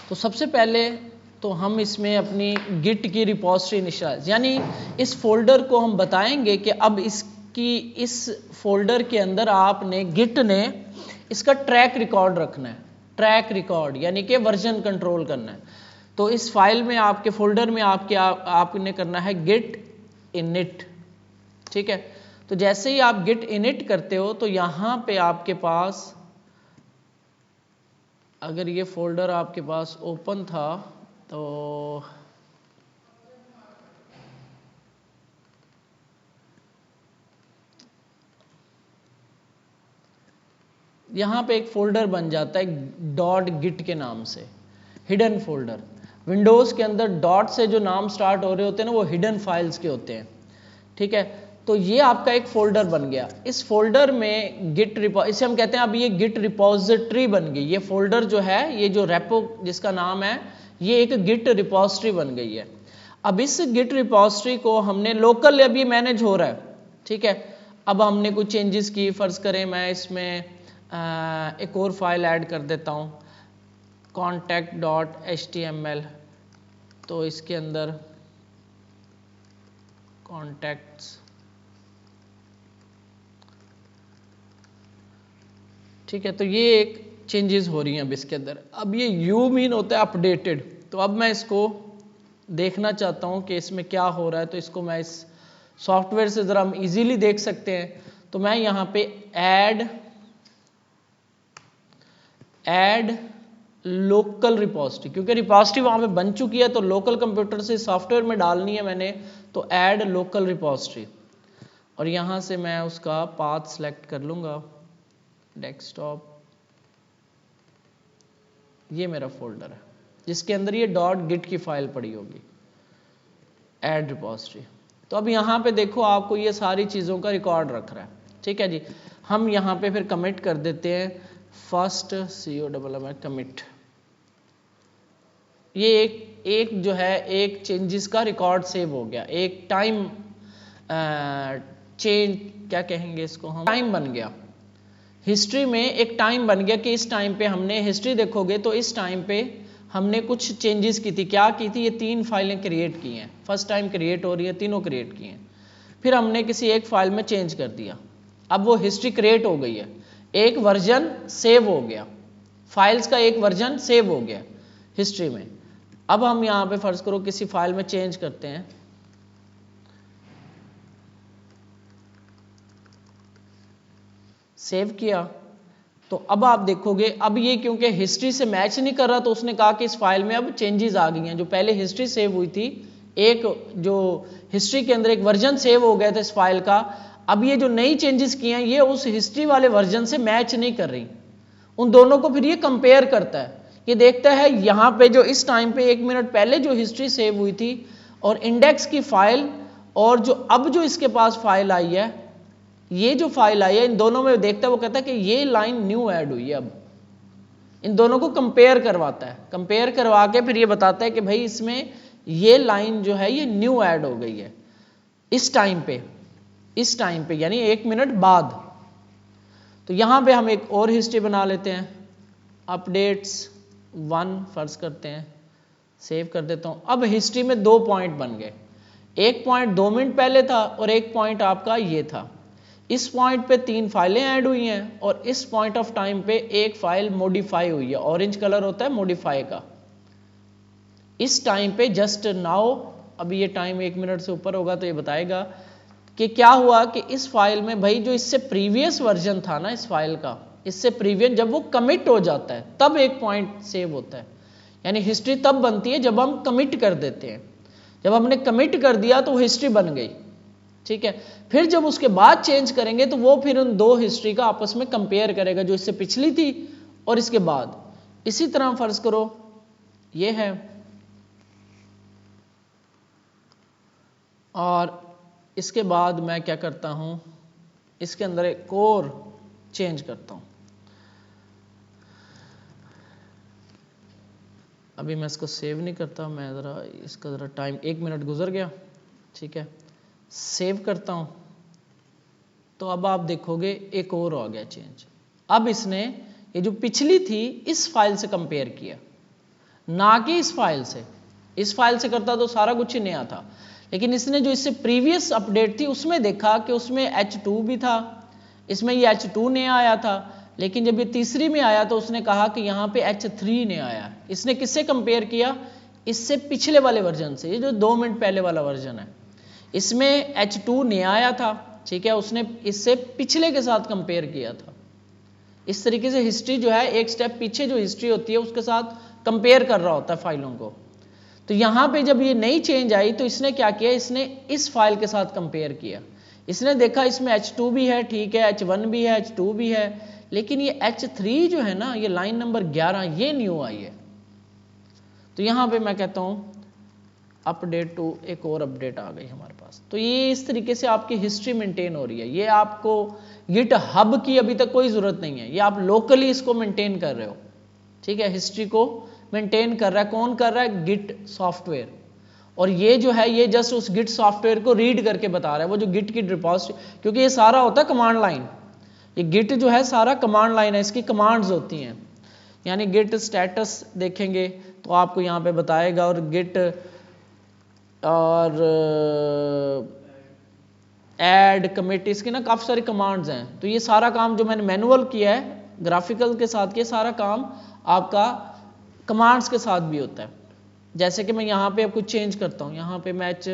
तो सबसे पहले तो हम इसमें अपनी गिट की रिपोजिटरी इनिशियलाइज, यानी इस फोल्डर को हम बताएंगे कि अब इस फोल्डर के अंदर आपने गिट ने इसका ट्रैक रिकॉर्ड रखना है। ट्रैक रिकॉर्ड यानी कि वर्जन कंट्रोल करना है। तो इस फाइल में आपके फोल्डर में आपने करना है गिट इनिट, ठीक है। तो जैसे ही आप गिट इनिट करते हो तो यहां पे आपके पास, अगर ये फोल्डर आपके पास ओपन था तो यहां पे एक फोल्डर बन जाता है डॉट गिट के नाम से, हिडन फोल्डर। विंडोज के अंदर डॉट से जो नाम स्टार्ट हो रहे होते हैं ना वो हिडन फाइल्स के होते हैं, ठीक है। तो ये आपका एक फोल्डर बन गया। इस फोल्डर में गिट इसे हम कहते हैं अब ये गिट रिपोजिटरी बन गई। ये फोल्डर जो है, ये जो रेपो जिसका नाम है, ये एक गिट रिपोजिटरी बन गई है। अब इस गिट रिपोजिटरी को हमने लोकल अभी मैनेज हो रहा है, ठीक है। अब हमने कुछ चेंजेस की, फर्ज करें मैं इसमें एक और फाइल ऐड कर देता हूं contact.html। तो इसके अंदर कॉन्टैक्ट्स, ठीक है। तो ये एक चेंजेस हो रही हैं अब इसके अंदर। अब ये यू मीन होता है अपडेटेड। तो अब मैं इसको देखना चाहता हूं कि इसमें क्या हो रहा है। तो इसको मैं इस सॉफ्टवेयर से जरा हम इजीली देख सकते हैं। तो मैं यहां पे ऐड लोकल रिपोजिटरी, क्योंकि रिपोजिटरी वहां पे बन चुकी है तो लोकल कंप्यूटर से सॉफ्टवेयर में डालनी है मैंने, तो ऐड लोकल रिपोजिटरी। और यहां से मैं उसका पाथ सेलेक्ट कर लूंगा, डेस्कटॉप। ये मेरा फोल्डर है जिसके अंदर ये डॉट गिट की फाइल पड़ी होगी, ऐड रिपोजिटरी। तो अब यहां पे देखो आपको ये सारी चीजों का रिकॉर्ड रख रहा है, ठीक है जी। हम यहां पे फिर कमिट कर देते हैं फर्स्ट COMM कमिट। ये एक जो है एक चेंजेस का रिकॉर्ड सेव हो गया, एक टाइम चेंज, क्या कहेंगे इसको हम, टाइम बन गया। हिस्ट्री में एक टाइम बन गया कि इस टाइम पे हमने, हिस्ट्री देखोगे तो इस टाइम पे हमने कुछ चेंजेस की थी। क्या की थी? ये 3 फाइलें क्रिएट की हैं, फर्स्ट टाइम क्रिएट हो रही है, तीनों क्रिएट की हैं। फिर हमने किसी एक फाइल में चेंज कर दिया, अब वो हिस्ट्री क्रिएट हो गई है, एक वर्जन सेव हो गया, फाइल्स का एक वर्जन सेव हो गया हिस्ट्री में। अब हम यहां पे फर्ज करो किसी फाइल में चेंज करते हैं, सेव किया, तो अब आप देखोगे अब ये क्योंकि हिस्ट्री से मैच नहीं कर रहा तो उसने कहा कि इस फाइल में अब चेंजेस आ गई हैं। जो पहले हिस्ट्री सेव हुई थी, एक जो हिस्ट्री के अंदर एक वर्जन सेव हो गया था इस फाइल का, अब ये जो नई चेंजेस की हैं ये उस हिस्ट्री वाले वर्जन से मैच नहीं कर रही। उन दोनों को फिर ये कंपेयर करता है, ये देखता है यहां पे जो इस टाइम पे 1 मिनट पहले जो हिस्ट्री सेव हुई थी और इंडेक्स की फाइल, और जो अब जो इसके पास फाइल आई है, ये जो फाइल आई है, इन दोनों में देखता है, वो कहता है कि ये लाइन न्यू ऐड हुई है। अब इन दोनों को कंपेयर करवाता है, कंपेयर करवा के फिर ये बताता है कि भाई इसमें ये लाइन जो है ये न्यू ऐड हो गई है इस टाइम पे, इस टाइम पे यानी 1 मिनट बाद। तो यहां पे हम एक और हिस्ट्री बना लेते हैं, अपडेट्स 1 फर्ज करते हैं, सेव कर देता हूं। अब हिस्ट्री में 2 पॉइंट बन गए, एक पॉइंट 2 मिनट पहले था और एक पॉइंट आपका ये था। इस पॉइंट पे 3 फाइलें ऐड हुई हैं और इस पॉइंट ऑफ टाइम पे एक फाइल मॉडिफाई हुई है, ऑरेंज कलर होता है मॉडिफाई का। इस टाइम पे जस्ट नाउ, अभी ये टाइम 1 मिनट से ऊपर होगा तो ये बताएगा कि क्या हुआ कि इस फाइल में भाई जो इससे प्रीवियस वर्जन था ना इस फाइल का, इससे प्रीवियस जब वो कमिट हो जाता है तब एक पॉइंट सेव होता है। यानी हिस्ट्री तब बनती है जब हम कमिट कर देते हैं, जब हमने कमिट कर दिया तो हिस्ट्री बन गई, ठीक है। फिर जब उसके बाद चेंज करेंगे तो वो फिर उन 2 हिस्ट्री का आपस में कंपेयर करेगा, जो इससे पिछली थी और इसके बाद। इसी तरह फर्ज करो ये है, और इसके बाद मैं क्या करता हूं, इसके अंदर एक और चेंज करता हूं। अभी मैं इसको सेव नहीं करता, मैं ज़रा इसका ज़रा टाइम 1 मिनट गुजर गया, ठीक है। सेव करता हूं तो अब आप देखोगे एक और आ गया चेंज। अब इसने ये जो पिछली थी इस फाइल से कंपेयर किया, ना कि इस फाइल से। इस फाइल से करता तो सारा कुछ ही नया था, लेकिन इसने जो इससे प्रीवियस अपडेट थी उसमें देखा कि उसमें H2 भी था, इसमें ये H2 नया आया था, लेकिन जब ये तीसरी में आया तो उसने कहा कि यहाँ पे H3 नया आया। इसने किससे कंपेयर किया? इससे पिछले वाले वर्जन से, ये जो 2 मिनट पहले वाला वर्जन है, इसमें H2 नया आया था, ठीक है, उसने इससे पिछले के साथ कंपेयर किया था। इस तरीके से हिस्ट्री जो है एक स्टेप पीछे जो हिस्ट्री होती है उसके साथ कंपेयर कर रहा होता है फाइलों को। तो यहाँ पे जब ये नई चेंज आई तो इसने क्या किया, इसने इस फाइल के साथ कंपेयर किया। इसने देखा इसमें H2 भी है, ठीक है, H1 भी है, H2 भी है, लेकिन ये H3 जो है ना, ये लाइन नंबर 11 ये न्यू आई है। तो यहाँ पे मैं कहता हूँ अपडेट टू, एक और अपडेट आ गई हमारे पास। तो ये इस तरीके से आपकी हिस्ट्री मेंटेन हो रही है। ये आपको गिट हब की अभी तक कोई ज़रूरत नहीं है, ये आप लोकली इसको मेंटेन कर रहे हो, ठीक है। हिस्ट्री को मेंटेन कर रहा है कौन कर रहा है? Git software. और ये जो है ये जस्ट उस गिट सॉफ्टवेयर को रीड करके बता रहा है, वो जो गिट की रिपोजिटरी, क्योंकि ये सारा होता है कमांड लाइन, ये गिट जो है सारा कमांड लाइन है, इसकी कमांड्स होती हैं। यानी गिट स्टेटस देखेंगे तो आपको यहाँ पे बताएगा, और गिट और ऐड कमिट, इसकी ना काफ़ी सारी कमांड्स हैं। तो ये सारा काम जो मैंने मैनुअल किया है ग्राफिकल के साथ किया, सारा काम आपका कमांड्स के साथ भी होता है। जैसे कि मैं यहाँ पे अब कुछ चेंज करता हूँ, यहाँ पे मैच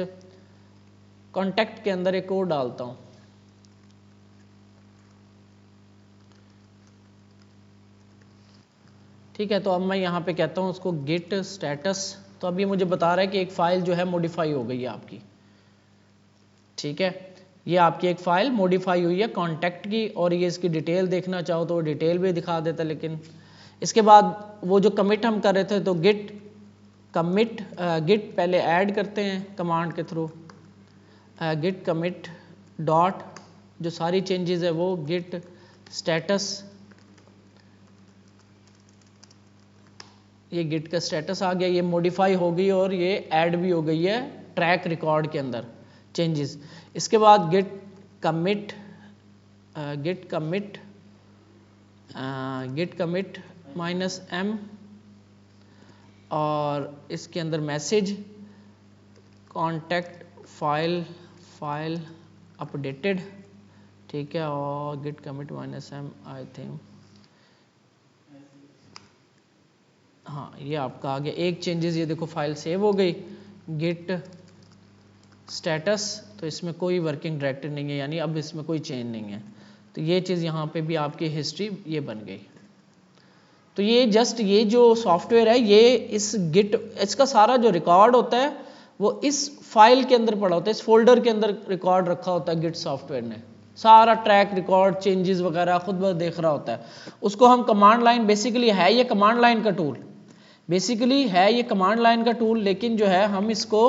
कॉन्टैक्ट के अंदर एक और डालता हूँ, ठीक है। तो अब मैं यहाँ पे कहता हूँ उसको गिट स्टेटस। तो अब ये मुझे बता रहा है कि एक फाइल जो है मॉडिफाई हो गई है आपकी, ठीक है। ये आपकी एक फाइल मॉडिफाई हुई है कॉन्टैक्ट की, और ये इसकी डिटेल देखना चाहो तो डिटेल भी दिखा देता है। लेकिन इसके बाद वो जो कमिट हम कर रहे थे, तो गिट कमिट, गिट पहले ऐड करते हैं कमांड के थ्रू, गिट कमिट डॉट, जो सारी चेंजेस है वो गिट स्टेटस, ये गिट का स्टेटस आ गया, ये मॉडिफाई हो गई और ये ऐड भी हो गई है ट्रैक रिकॉर्ड के अंदर चेंजेस। इसके बाद git commit, git commit -m, और इसके अंदर मैसेज कॉन्टैक्ट फाइल अपडेटेड, ठीक है, और git commit -m I think, हाँ ये आपका आ गया एक चेंजेस। ये देखो फाइल सेव हो गई। गिट स्टेटस, तो इसमें कोई वर्किंग डायरेक्टरी नहीं है, यानी अब इसमें कोई चेंज नहीं है। तो ये चीज़ यहाँ पे भी आपकी हिस्ट्री ये बन गई। तो ये जस्ट ये जो सॉफ्टवेयर है ये इस गिट, इसका सारा जो रिकॉर्ड होता है वो इस फाइल के अंदर पड़ा होता है, इस फोल्डर के अंदर रिकॉर्ड रखा होता है गिट सॉफ्टवेयर ने, सारा ट्रैक रिकॉर्ड चेंजेस वगैरह खुद ब देख रहा होता है। उसको हम कमांड लाइन, बेसिकली है ये कमांड लाइन का टूल, बेसिकली है ये कमांड लाइन का टूल, लेकिन जो है हम इसको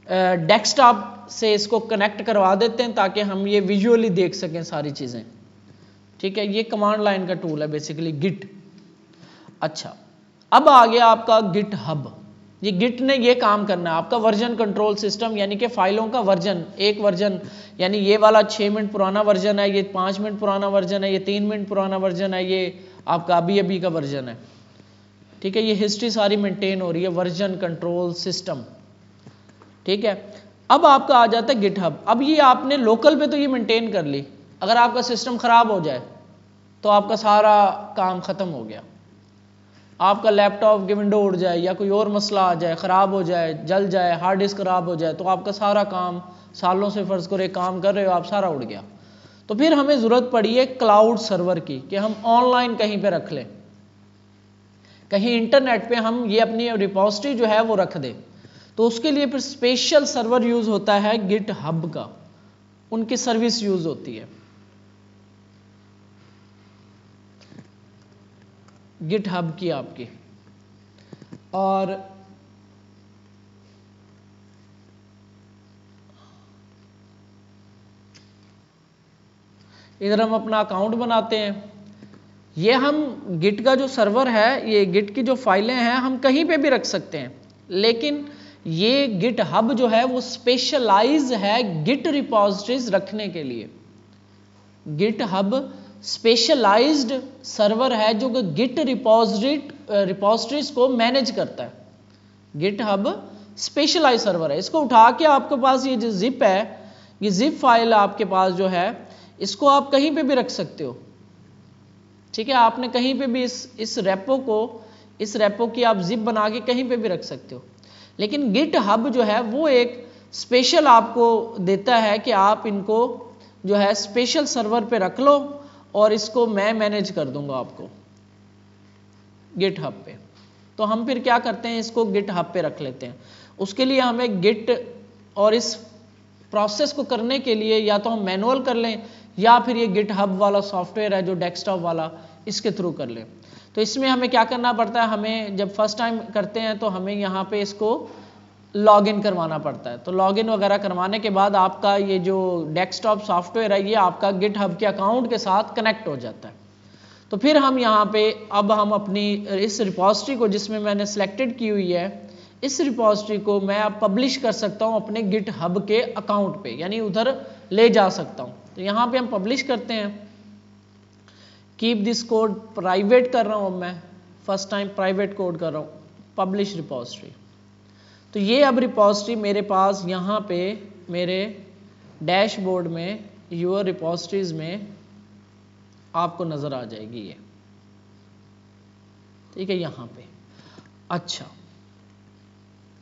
डेस्कटॉप से इसको कनेक्ट करवा देते हैं ताकि हम ये विजुअली देख सकें सारी चीज़ें, ठीक है। ये कमांड लाइन का टूल है बेसिकली गिट। अच्छा, अब आ गया आपका गिट हब। ये गिट ने ये काम करना है, आपका वर्जन कंट्रोल सिस्टम, यानी कि फाइलों का वर्जन, एक वर्जन, यानी ये वाला 6 मिनट पुराना वर्जन है, ये 5 मिनट पुराना वर्जन है, ये 3 मिनट पुराना वर्जन है, ये आपका अभी अभी का वर्जन है, ठीक है। ये हिस्ट्री सारी मेंटेन हो रही है, वर्जन कंट्रोल सिस्टम, ठीक है। अब आपका आ जाता है गिट हब। अब ये आपने लोकल पे तो ये मेंटेन कर ली, अगर आपका सिस्टम खराब हो जाए तो आपका सारा काम खत्म हो गया। आपका लैपटॉप की विंडो उड़ जाए या कोई और मसला आ जाए, ख़राब हो जाए, जल जाए, हार्ड डिस्क ख़राब हो जाए, तो आपका सारा काम, सालों से फ़र्ज़ करो एक काम कर रहे हो आप, सारा उड़ गया। तो फिर हमें ज़रूरत पड़ी है क्लाउड सर्वर की, कि हम ऑनलाइन कहीं पे रख लें, कहीं इंटरनेट पे हम ये अपनी रिपोजिटरी जो है वो रख दें। तो उसके लिए फिर स्पेशल सर्वर यूज़ होता है गिट हब का, उनकी सर्विस यूज़ होती है गिट हब की आपकी। और इधर हम अपना अकाउंट बनाते हैं। ये हम गिट का जो सर्वर है, ये गिट की जो फाइलें हैं हम कहीं पे भी रख सकते हैं, लेकिन ये गिट हब जो है वो स्पेशलाइज है गिट रिपोजिटरीज रखने के लिए। गिट हब स्पेशलाइज्ड सर्वर है जो कि गिट रिपोजिटरी रिपोजिटरीज को मैनेज करता है। गिटहब स्पेशलाइज सर्वर है, इसको उठा के आपके पास ये जो जिप है, ये जिप फाइल आपके पास जो है, इसको आप कहीं पे भी रख सकते हो, ठीक है। आपने कहीं पे भी इस रेपो की आप जिप बना के कहीं पे भी रख सकते हो। लेकिन गिटहब जो है वो एक स्पेशल आपको देता है कि आप इनको जो है स्पेशल सर्वर पे रख लो और इसको मैं मैनेज कर दूंगा आपको गिटहब पे। तो हम फिर क्या करते हैं, इसको गिटहब पे रख लेते हैं। उसके लिए हमें गिट और इस प्रोसेस को करने के लिए या तो हम मैनुअल कर लें या फिर ये गिटहब वाला सॉफ्टवेयर है जो डेस्कटॉप वाला, इसके थ्रू कर लें। तो इसमें हमें क्या करना पड़ता है, हमें जब फर्स्ट टाइम करते हैं तो हमें यहाँ पे इसको लॉगिन करवाना पड़ता है। तो लॉगिन वगैरह करवाने के बाद आपका ये जो डेस्कटॉप सॉफ्टवेयर है ये आपका गिटहब के अकाउंट के साथ कनेक्ट हो जाता है। तो फिर हम यहाँ पे अब हम अपनी इस रिपोजिटरी को जिसमें मैंने सिलेक्टेड की हुई है, इस रिपोजिटरी को मैं अब पब्लिश कर सकता हूँ अपने गिटहब के अकाउंट पे, यानी उधर ले जा सकता हूँ। तो यहाँ पे हम पब्लिश करते हैं, कीप दिस कोड प्राइवेट कर रहा हूँ, मैं फर्स्ट टाइम प्राइवेट कोड कर रहा हूँ, पब्लिश रिपोजिटरी। तो ये अब रिपोजिटरी मेरे पास यहाँ पे मेरे डैशबोर्ड में यूर रिपोजिटरीज में आपको नजर आ जाएगी ये, ठीक है, यहाँ पे। अच्छा,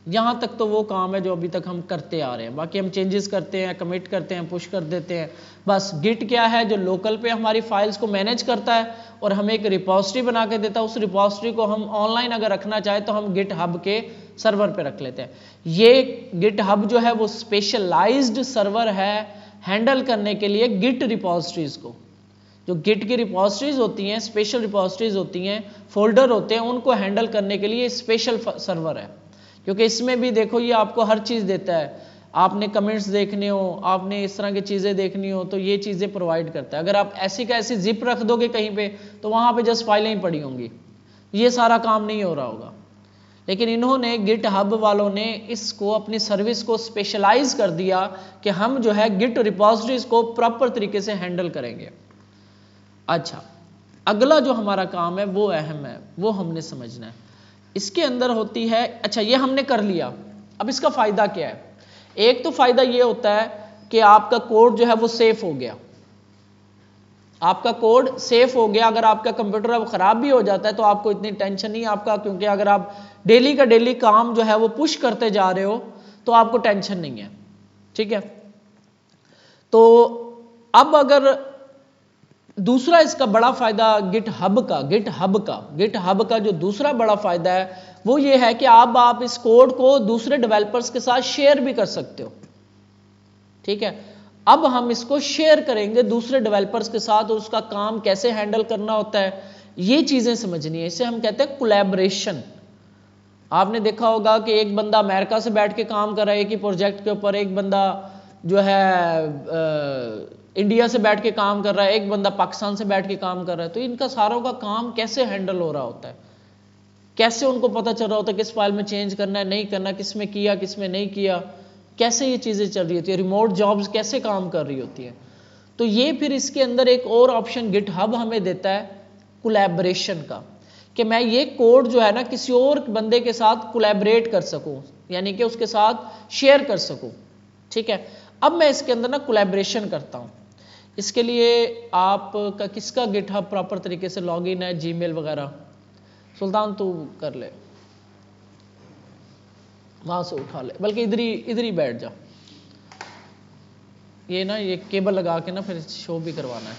यहाँ तक तो वो काम है जो अभी तक हम करते आ रहे हैं। बाकी हम चेंजेस करते हैं, कमिट करते हैं, पुश कर देते हैं। बस गिट क्या है, जो लोकल पे हमारी फाइल्स को मैनेज करता है और हमें एक रिपोजिटरी बना के देता है। उस रिपोजिटरी को हम ऑनलाइन अगर रखना चाहे तो हम गिटहब के सर्वर पे रख लेते हैं। ये गिटहब जो है वो स्पेशलाइज्ड सर्वर है हैंडल करने के लिए गिट रिपोजिटरीज को। जो गिट की रिपोजिटरीज होती हैं, स्पेशल रिपोजिटरीज होती हैं, फोल्डर होते हैं, उनको हैंडल करने के लिए स्पेशल सर्वर है। क्योंकि इसमें भी देखो ये आपको हर चीज़ देता है, आपने कमेंट्स देखने हो, आपने इस तरह की चीज़ें देखनी हो तो ये चीज़ें प्रोवाइड करता है। अगर आप ऐसी का ऐसी जिप रख दोगे कहीं पे तो वहाँ पे जस्ट फाइलें ही पड़ी होंगी, ये सारा काम नहीं हो रहा होगा। लेकिन इन्होंने गिटहब वालों ने इसको अपनी सर्विस को स्पेशलाइज कर दिया कि हम जो है गिट रिपोजिटरीज को प्रॉपर तरीके से हैंडल करेंगे। अच्छा, अगला जो हमारा काम है वो अहम है, वो हमने समझना है। इसके अंदर होती है, अच्छा ये हमने कर लिया, अब इसका फायदा क्या है। एक तो फायदा ये होता है कि आपका कोड जो है वो सेफ हो गया, आपका कोड सेफ हो गया। अगर आपका कंप्यूटर अब खराब भी हो जाता है तो आपको इतनी टेंशन नहीं आपका, क्योंकि अगर आप डेली का डेली काम जो है वो पुश करते जा रहे हो तो आपको टेंशन नहीं है, ठीक है। तो अब अगर दूसरा इसका बड़ा फायदा गिटहब का जो दूसरा बड़ा फायदा है वो ये है कि आप इस कोड को दूसरे डेवलपर्स के साथ शेयर भी कर सकते हो, ठीक है। अब हम इसको शेयर करेंगे दूसरे डेवलपर्स के साथ और उसका काम कैसे हैंडल करना होता है ये चीजें समझनी है। इसे हम कहते हैं कोलैबोरेशन। आपने देखा होगा कि एक बंदा अमेरिका से बैठ के काम कर रहा है एक ही प्रोजेक्ट के ऊपर, एक बंदा जो है इंडिया से बैठ के काम कर रहा है, एक बंदा पाकिस्तान से बैठ के काम कर रहा है। तो इनका सारों का काम कैसे हैंडल हो रहा होता है, कैसे उनको पता चल रहा होता है किस फाइल में चेंज करना है, नहीं करना, किस में किया किस में नहीं किया, कैसे ये चीज़ें चल रही होती है, रिमोट जॉब्स कैसे काम कर रही होती है। तो ये फिर इसके अंदर एक और ऑप्शन गिटहब हमें देता है कोलैबोरेशन का, कि मैं ये कोड जो है ना किसी और बंदे के साथ कोलैबोरेट कर सकूं, यानी कि उसके साथ शेयर कर सकूं, ठीक है। अब मैं इसके अंदर ना कोलैबोरेशन करता हूं। इसके लिए आपका किसका गिटहब प्रॉपर तरीके से लॉगिन है, जीमेल वगैरह, सुल्तान तू कर ले, वहां से उठा ले, बल्कि इधर ही बैठ जा। ये ना ये केबल लगा के ना फिर शो भी करवाना है।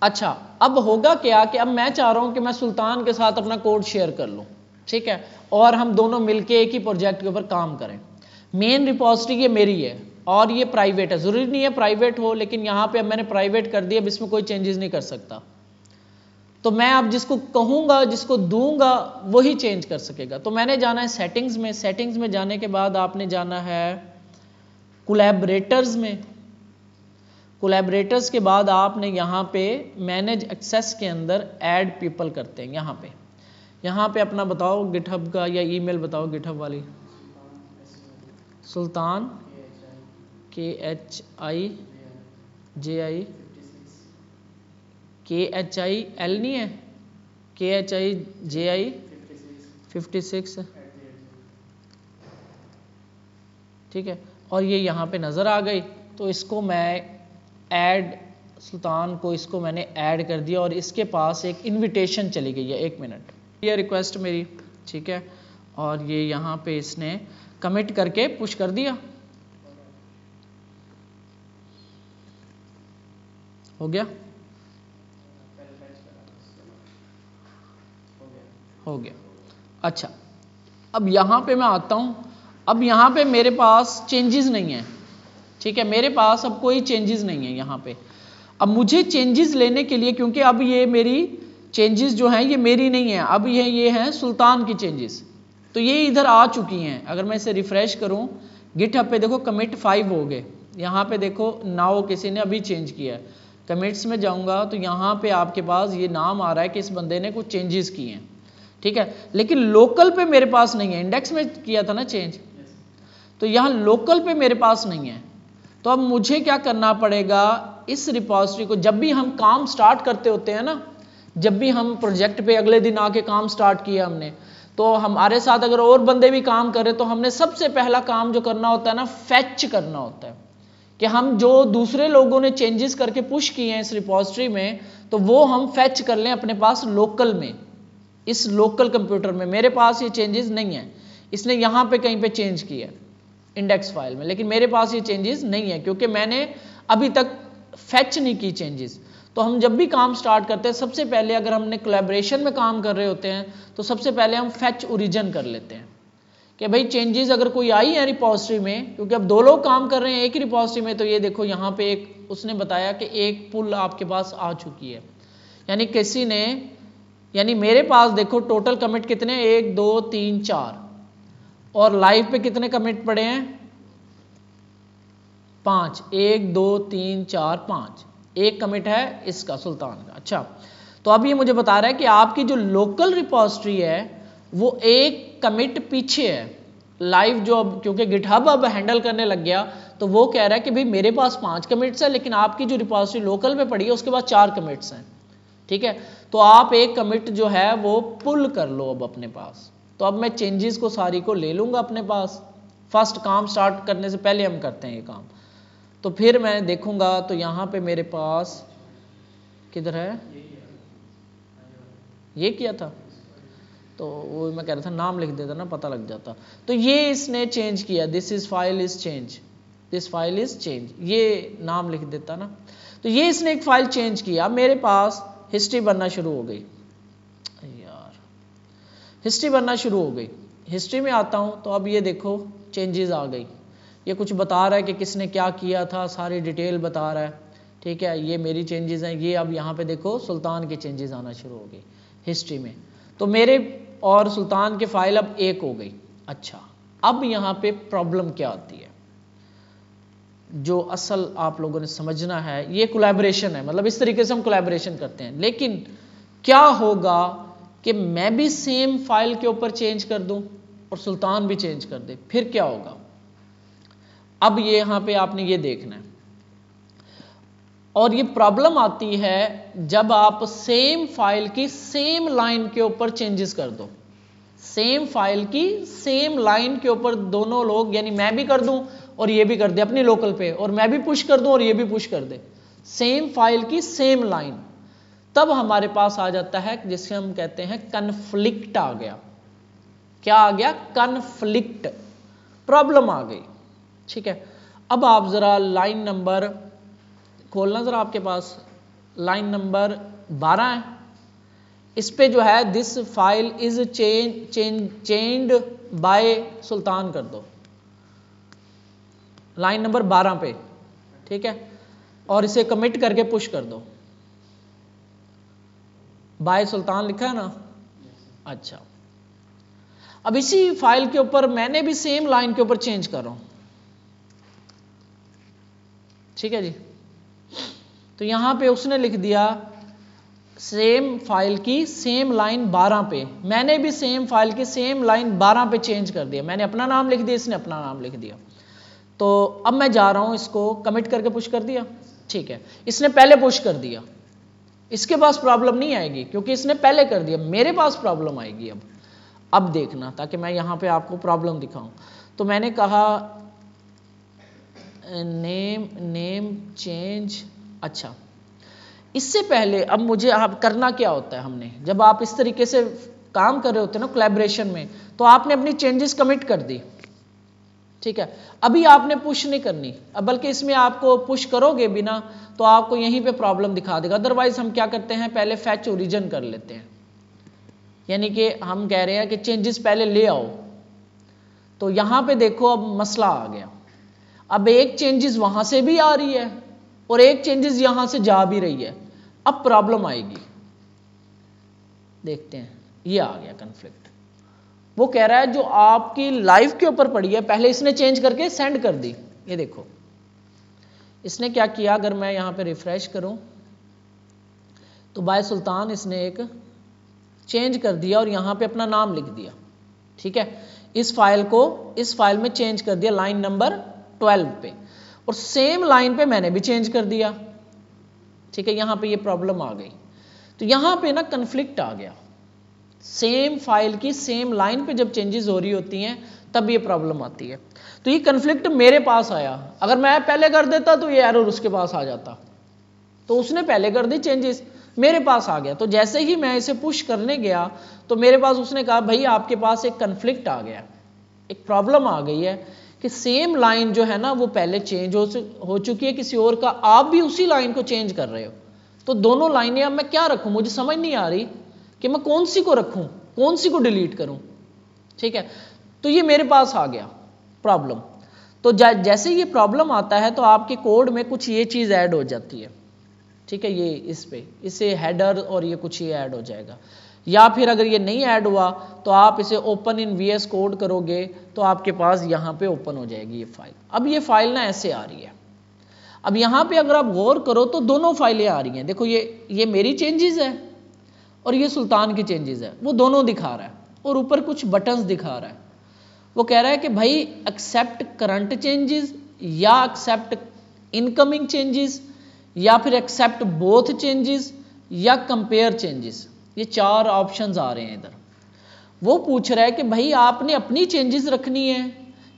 अच्छा, अब होगा क्या कि अब मैं चाह रहा हूं कि मैं सुल्तान के साथ अपना कोड शेयर कर लूं, ठीक है, और हम दोनों मिलके एक ही प्रोजेक्ट के ऊपर काम करें। मेन रिपोजिटरी ये मेरी है और ये प्राइवेट है, जरूरी नहीं है प्राइवेट हो, लेकिन यहां पे अब मैंने प्राइवेट कर दिया, अब इसमें कोई चेंजेस नहीं कर सकता। तो मैं अब जिसको कहूंगा, जिसको दूंगा, वही चेंज कर सकेगा। तो मैंने जाना है सेटिंग्स में, सेटिंग्स में जाने के बाद आपने जाना है कोलैबोरेटर्स में, कोलैबोरेटर्स के बाद आपने यहाँ पे मैनेज एक्सेस के अंदर ऐड पीपल करते हैं। यहाँ पे अपना बताओ गिटहब का या ईमेल बताओ गिटहब वाली, सुल्तान KHI JI KHIL नहीं है, KHI JI 56, ठीक है। और ये यहाँ पे नज़र आ गई, तो इसको मैं ऐड, सुल्तान को इसको मैंने ऐड कर दिया और इसके पास एक इनविटेशन चली गई है। 1 मिनट, ये रिक्वेस्ट मेरी, ठीक है। और ये यहाँ पे इसने कमिट करके पुश कर दिया, हो गया, हो गया। अच्छा, अब यहाँ पे मैं आता हूँ। अब यहाँ पे मेरे पास चेंजेस नहीं है, ठीक है, मेरे पास अब कोई चेंजेस नहीं है यहाँ पे। अब मुझे चेंजेस लेने के लिए, क्योंकि अब ये मेरी चेंजेस जो हैं ये मेरी नहीं है, अब ये हैं सुल्तान की चेंजेस, तो ये इधर आ चुकी हैं। अगर मैं इसे रिफ्रेश करूँ गिटहब पे, देखो कमिट 5 हो गए। यहाँ पे देखो नाउ किसी ने अभी चेंज किया है। कमिट्स में जाऊँगा तो यहाँ पे आपके पास ये नाम आ रहा है कि इस बंदे ने कुछ चेंजेस किए हैं, ठीक है। लेकिन लोकल पे मेरे पास नहीं है, इंडेक्स में किया था ना चेंज, तो यहाँ लोकल पे मेरे पास नहीं है। तो अब मुझे क्या करना पड़ेगा, इस रिपॉजिटरी को जब भी हम काम स्टार्ट करते होते हैं ना, जब भी हम प्रोजेक्ट पे अगले दिन आके काम स्टार्ट किया हमने, तो हमारे साथ अगर और बंदे भी काम कर रहे तो हमने सबसे पहला काम जो करना होता है ना, फैच करना होता है कि हम जो दूसरे लोगों ने चेंजेस करके पुश किए हैं इस रिपॉजिटरी में, तो वो हम फैच कर लें अपने पास लोकल में, इस लोकल कंप्यूटर में। मेरे पास ये चेंजेस नहीं है, इसने यहाँ पे कहीं पे चेंज किया इंडेक्स फाइल में, लेकिन मेरे पास ये चेंजेस नहीं है क्योंकि मैंने अभी तक फैच नहीं की चेंजेस। तो हम जब भी काम स्टार्ट करते हैं, सबसे पहले अगर हमने कोलैबोरेशन में काम कर रहे होते हैं तो सबसे पहले हम फैच ओरिजिन कर लेते हैं कि भाई चेंजेस अगर कोई आई है रिपॉजिटरी में, क्योंकि अब 2 लोग काम कर रहे हैं एक ही रिपॉजिटरी में, तो ये देखो यहाँ पे एक उसने बताया कि एक पुल आपके पास आ चुकी है, यानी किसी ने, यानी मेरे पास देखो टोटल कमिट कितने, 1 2 3 4, और लाइव पे कितने कमिट पड़े हैं, 5, 1 2 3 4 5, एक कमिट है इसका सुल्तान का। अच्छा, तो अब ये मुझे बता रहा है कि आपकी जो लोकल रिपॉजिटरी है वो एक कमिट पीछे है लाइव, जो अब क्योंकि गिटहब अब हैंडल करने लग गया, तो वो कह रहा है कि भाई मेरे पास 5 कमिट्स है, लेकिन आपकी जो रिपॉजिटरी लोकल में पड़ी है उसके बाद 4 कमिट्स हैं, ठीक है। तो आप एक कमिट जो है वो पुल कर लो अब अपने पास। तो अब मैं चेंजेस को सारी को ले लूँगा अपने पास, फर्स्ट काम स्टार्ट करने से पहले हम करते हैं ये काम। तो फिर मैं देखूंगा तो यहाँ पे मेरे पास किधर है, ये किया था, तो वो मैं कह रहा था नाम लिख देता ना, पता लग जाता। तो ये इसने चेंज किया, this is file is change, this file is change, ये नाम लिख देता ना। तो ये इसने एक फाइल चेंज किया, मेरे पास हिस्ट्री बनना शुरू हो गई, यार हिस्ट्री बनना शुरू हो गई। हिस्ट्री में आता हूँ तो अब ये देखो चेंजेस आ गई, ये कुछ बता रहा है कि किसने क्या किया था, सारी डिटेल बता रहा है, ठीक है। ये मेरी चेंजेस हैं, ये अब यहाँ पे देखो सुल्तान के चेंजेस आना शुरू हो गई हिस्ट्री में, तो मेरे और सुल्तान के फाइल अब एक हो गई। अच्छा, अब यहाँ पे प्रॉब्लम क्या आती है, जो असल आप लोगों ने समझना है, ये कोलैबोरेशन है, मतलब इस तरीके से हम कोलैबोरेशन करते हैं। लेकिन क्या होगा कि मैं भी सेम फाइल के ऊपर चेंज कर दूं और सुल्तान भी चेंज कर दे, फिर क्या होगा। अब ये यहाँ पे आपने ये देखना है, और ये प्रॉब्लम आती है जब आप सेम फाइल की सेम लाइन के ऊपर चेंजेस कर दो, सेम फाइल की सेम लाइन के ऊपर दोनों लोग, यानी मैं भी कर दूं और ये भी कर दे अपनी लोकल पे, और मैं भी पुश कर दूं और ये भी पुश कर दे, सेम फाइल की सेम लाइन, तब हमारे पास आ जाता है जिससे हम कहते हैं कन्फ्लिक्ट आ गया। क्या आ गया, कन्फ्लिक्ट, प्रॉब्लम आ गई, ठीक है। अब आप जरा लाइन नंबर खोलना, जरा आपके पास लाइन नंबर 12 है, इस पे जो है this file is changed by Sultan कर दो, लाइन नंबर 12 पे, ठीक है, और इसे कमिट करके पुश कर दो, बाय सुल्तान लिखा है ना। अच्छा, अब इसी फाइल के ऊपर मैंने भी सेम लाइन के ऊपर चेंज कर रहा हूं, ठीक है जी। तो यहां पे उसने लिख दिया सेम फाइल की सेम लाइन 12 पे, मैंने भी सेम फाइल की सेम लाइन 12 पे चेंज कर दिया, मैंने अपना नाम लिख दिया, इसने अपना नाम लिख दिया। तो अब मैं जा रहा हूं, इसको कमिट करके पुश कर दिया, ठीक है, इसने पहले पुश कर दिया, इसके पास प्रॉब्लम नहीं आएगी क्योंकि इसने पहले कर दिया, मेरे पास प्रॉब्लम आएगी। अब देखना, ताकि मैं यहां पे आपको प्रॉब्लम दिखाऊं। तो मैंने कहा नेम चेंज। अच्छा, इससे पहले अब मुझे आप करना क्या होता है, हमने जब आप इस तरीके से काम कर रहे होते हैं ना कोलैबोरेशन में, तो आपने अपनी चेंजेस कमिट कर दी, ठीक है। अभी आपने पुश नहीं करनी, अब बल्कि इसमें आपको पुश करोगे बिना तो आपको यहीं पे प्रॉब्लम दिखा देगा। अदरवाइज हम क्या करते हैं, पहले फैच ओरिजिन कर लेते हैं, यानी कि हम कह रहे हैं कि चेंजेस पहले ले आओ। तो यहां पे देखो अब मसला आ गया, अब एक चेंजेस वहां से भी आ रही है और एक चेंजेस यहां से जा भी रही है, अब प्रॉब्लम आएगी। देखते हैं, ये आ गया कन्फ्लिक्ट। वो कह रहा है जो आपकी लाइफ के ऊपर पड़ी है, पहले इसने चेंज करके सेंड कर दी। ये देखो इसने क्या किया, अगर मैं यहां पे रिफ्रेश करूं तो बाय सुल्तान इसने एक चेंज कर दिया और यहां पे अपना नाम लिख दिया, ठीक है। इस फाइल में चेंज कर दिया लाइन नंबर 12 पे, और सेम लाइन पे मैंने भी चेंज कर दिया, ठीक है। यहां पे ये प्रॉब्लम आ गई। तो यहां पे ना कन्फ्लिक्ट आ गया, सेम फाइल की सेम लाइन पे जब चेंजेस हो रही होती हैं तब ये प्रॉब्लम आती है। तो ये कन्फ्लिक्ट मेरे पास आया, अगर मैं पहले कर देता तो ये एरर उसके पास आ जाता, तो उसने पहले कर दी चेंजेस, मेरे पास आ गया। तो जैसे ही मैं इसे पुश करने गया तो मेरे पास उसने कहा भाई आपके पास एक कन्फ्लिक्ट आ गया, एक प्रॉब्लम आ गई है कि सेम लाइन जो है ना वो पहले चेंज हो चुकी है किसी और का, आप भी उसी लाइन को चेंज कर रहे हो। तो दोनों लाइनें अब मैं क्या रखूं, मुझे समझ नहीं आ रही कि मैं कौन सी को रखूं, कौन सी को डिलीट करूं, ठीक है। तो ये मेरे पास आ गया प्रॉब्लम। तो जैसे ये प्रॉब्लम आता है तो आपके कोड में कुछ ये चीज़ ऐड हो जाती है, ठीक है। ये इसे हेडर और ये कुछ ये ऐड हो जाएगा, या फिर अगर ये नहीं ऐड हुआ तो आप इसे ओपन इन VS कोड करोगे तो आपके पास यहाँ पे ओपन हो जाएगी ये फाइल। अब ये फाइल ना ऐसे आ रही है। अब यहाँ पे अगर आप गौर करो तो दोनों फाइलें आ रही हैं, देखो ये मेरी चेंजेस है और ये सुल्तान की चेंजेस है, वो दोनों दिखा रहा है और ऊपर कुछ बटन्स दिखा रहा है। वो कह रहा है कि भाई एक्सेप्ट करंट चेंजेस या एक्सेप्ट इनकमिंग चेंजेस या फिर एक्सेप्ट बोथ चेंजेस या कंपेयर चेंजेस, ये 4 ऑप्शंस आ रहे हैं इधर। वो पूछ रहा है कि भाई आपने अपनी चेंजेस रखनी है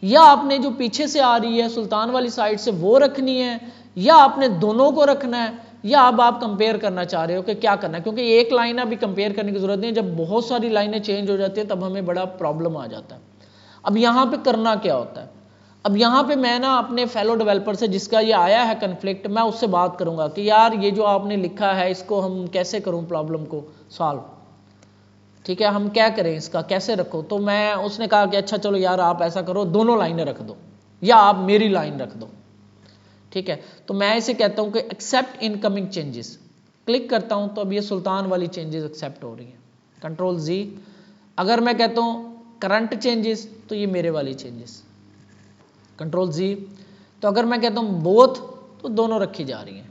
या आपने जो पीछे से आ रही है सुल्तान वाली साइड से वो रखनी है, या आपने दोनों को रखना है, या अब आप कंपेयर करना चाह रहे हो कि क्या करना है। क्योंकि एक लाइन अभी कंपेयर करने की जरूरत नहीं है, जब बहुत सारी लाइनें चेंज हो जाती है तब हमें बड़ा प्रॉब्लम आ जाता है। अब यहाँ पे करना क्या होता है, अब यहाँ पे मैं ना अपने फेलो डेवलपर से जिसका ये आया है कन्फ्लिक्ट, मैं उससे बात करूंगा कि यार ये जो आपने लिखा है इसको हम कैसे करूं, प्रॉब्लम को सॉल्व, ठीक है, हम क्या करें, इसका कैसे रखो। तो मैं उसने कहा कि अच्छा चलो यार आप ऐसा करो, दोनों लाइनें रख दो या आप मेरी लाइन रख दो, ठीक है। तो मैं इसे कहता हूं कि एक्सेप्ट इनकमिंग चेंजेस, क्लिक करता हूं तो अब ये सुल्तान वाली चेंजेस एक्सेप्ट हो रही है, कंट्रोल Z। अगर मैं कहता हूं करंट चेंजेस तो ये मेरे वाली चेंजेस, कंट्रोल Z। तो अगर मैं कहता हूं बोथ तो दोनों रखी जा रही हैं,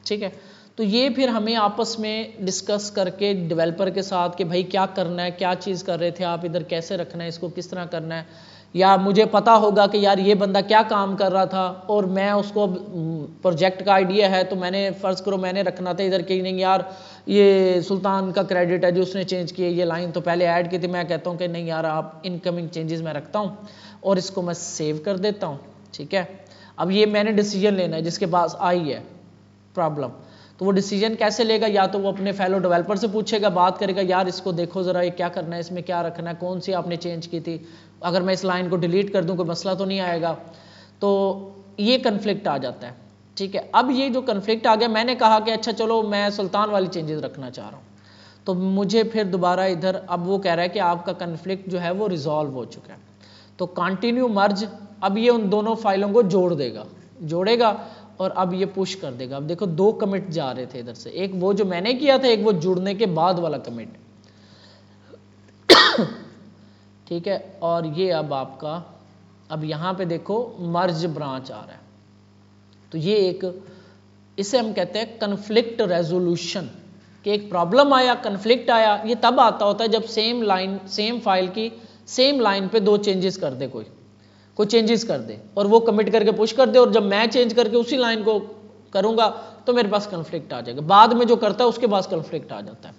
ठीक है। तो ये फिर हमें आपस में डिस्कस करके डेवलपर के साथ कि भाई क्या करना है, क्या चीज़ कर रहे थे आप इधर, कैसे रखना है इसको, किस तरह करना है। या मुझे पता होगा कि यार ये बंदा क्या काम कर रहा था और मैं उसको प्रोजेक्ट का आइडिया है तो मैंने फ़र्ज़ करो मैंने रखना था इधर कि नहीं यार ये सुल्तान का क्रेडिट है जो उसने चेंज किया, ये लाइन तो पहले ऐड की थी। मैं कहता हूँ कि नहीं यार आप इनकमिंग चेंजेस मैं रखता हूँ और इसको मैं सेव कर देता हूँ, ठीक है। अब ये मैंने डिसीजन लेना है, जिसके पास आई है प्रॉब्लम तो वो डिसीजन कैसे लेगा, या तो वो अपने फेलो डेवलपर से पूछेगा, बात करेगा यार इसको देखो ज़रा ये क्या करना है, इसमें क्या रखना है, कौन सी आपने चेंज की थी, अगर मैं इस लाइन को डिलीट कर दूं कोई मसला तो नहीं आएगा। तो ये कन्फ्लिक्ट आ जाता है, ठीक है। अब ये जो कन्फ्लिक्ट आ गया, मैंने कहा कि अच्छा चलो मैं सुल्तान वाली चेंजेस रखना चाह रहा हूँ, तो मुझे फिर दोबारा इधर अब वो कह रहा है कि आपका कन्फ्लिक्ट जो है वो रिजॉल्व हो चुका है। तो कंटिन्यू मर्ज, अब ये उन दोनों फाइलों को जोड़ेगा और अब ये पुश कर देगा। अब देखो 2 कमिट जा रहे थे इधर से, एक वो जो मैंने किया था, एक वो जुड़ने के बाद वाला कमिट, ठीक है। और ये अब आपका, अब यहाँ पे देखो मर्ज ब्रांच आ रहा है, तो ये एक, इसे हम कहते हैं कन्फ्लिक्ट रेजोल्यूशन, कि एक प्रॉब्लम आया, कन्फ्लिक्ट आया, ये तब आता होता है जब सेम फाइल की सेम लाइन पे 2 चेंजेस कर दे कोई चेंजेस कर दे और वो कमिट करके पुश कर दे, और जब मैं चेंज करके उसी लाइन को करूंगा तो मेरे पास कन्फ्लिक्ट आ जाएगा। बाद में जो करता है उसके पास कन्फ्लिक्ट आ जाता है।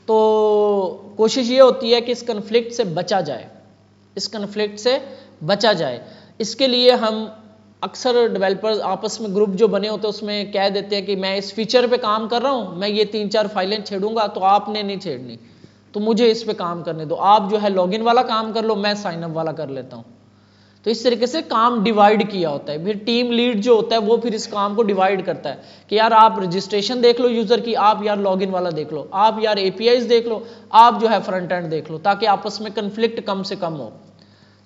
तो कोशिश ये होती है कि इस कन्फ्लिक्ट से बचा जाए, इस कन्फ्लिक्ट से बचा जाए। इसके लिए हम अक्सर डेवलपर्स आपस में ग्रुप जो बने होते हैं उसमें कह देते हैं कि मैं इस फीचर पे काम कर रहा हूँ, मैं ये 3-4 फाइलें छेड़ूंगा तो आपने नहीं छेड़नी, तो मुझे इस पे काम करने दो, आप जो है लॉगिन वाला काम कर लो, मैं साइन अप वाला कर लेता हूँ। तो इस तरीके से काम डिवाइड किया होता है। फिर टीम लीड जो होता है वो फिर इस काम को डिवाइड करता है कि यार आप रजिस्ट्रेशन देख लो यूजर की, आप यार लॉगिन वाला देख लो, आप यार एपीआईज देख लो, आप जो है फ्रंट एंड देख लो, ताकि आपस में कन्फ्लिक्ट कम से कम हो।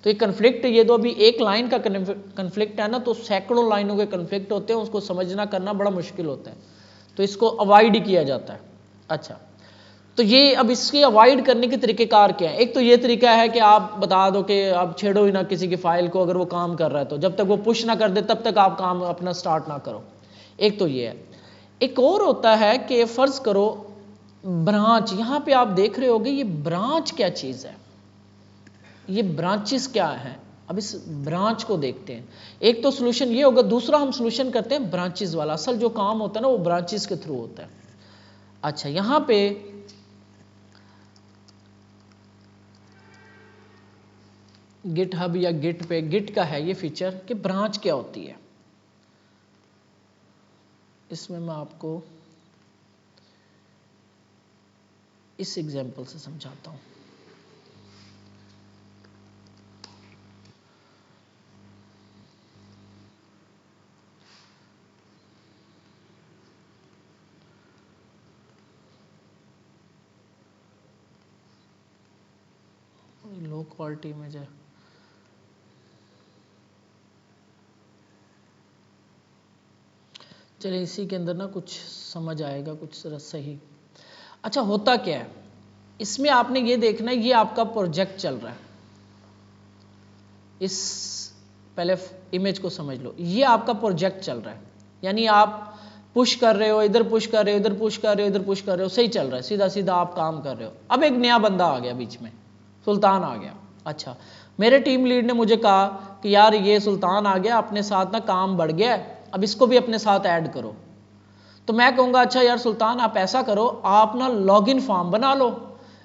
तो ये कन्फ्लिक्ट, ये तो अभी एक लाइन का कन्फ्लिक्ट है ना, तो सैकड़ों लाइनों के कन्फ्लिक्ट होते हैं, उसको समझना करना बड़ा मुश्किल होता है, तो इसको अवॉइड किया जाता है। अच्छा, तो ये अब इसके अवॉइड करने के तरीकेकार क्या है? एक तो ये तरीका है कि आप बता दो कि आप छेड़ो ही ना किसी की फाइल को, अगर वो काम कर रहा है तो जब तक वो पुश ना कर दे तब तक आप काम अपना स्टार्ट ना करो। एक तो ये है। एक और होता है कि फर्ज करो ब्रांच, यहां पे आप देख रहे होगे ये ब्रांच क्या चीज है, ये ब्रांचेस क्या है। अब इस ब्रांच को देखते हैं। एक तो सोल्यूशन ये होगा, दूसरा हम सोल्यूशन करते हैं ब्रांचेस वाला। असल जो काम होता है ना वो ब्रांचेस के थ्रू होता है। अच्छा, यहां पे गिट हब या गिट पे, गिट का है ये फीचर कि ब्रांच क्या होती है। इसमें मैं आपको इस एग्जांपल से समझाता हूं। लो क्वालिटी में जो चलिए इसी के अंदर ना कुछ समझ आएगा, कुछ सही। अच्छा, होता क्या है इसमें, आपने ये देखना है, ये आपका प्रोजेक्ट चल रहा है। इस पहले इमेज को समझ लो, ये आपका प्रोजेक्ट चल रहा है, यानी आप पुश कर रहे हो, इधर पुश कर रहे हो, इधर पुश कर रहे हो, इधर पुश कर रहे हो, सही चल रहा है, सीधा सीधा आप काम कर रहे हो। अब एक नया बंदा आ गया बीच में, सुल्तान आ गया। अच्छा, मेरे टीम लीड ने मुझे कहा कि यार ये सुल्तान आ गया, अपने साथ ना काम बढ़ गया है, अब इसको भी अपने साथ ऐड करो। तो मैं कहूँगा अच्छा यार सुल्तान, आप ऐसा करो, आप ना लॉगिन फॉर्म बना लो,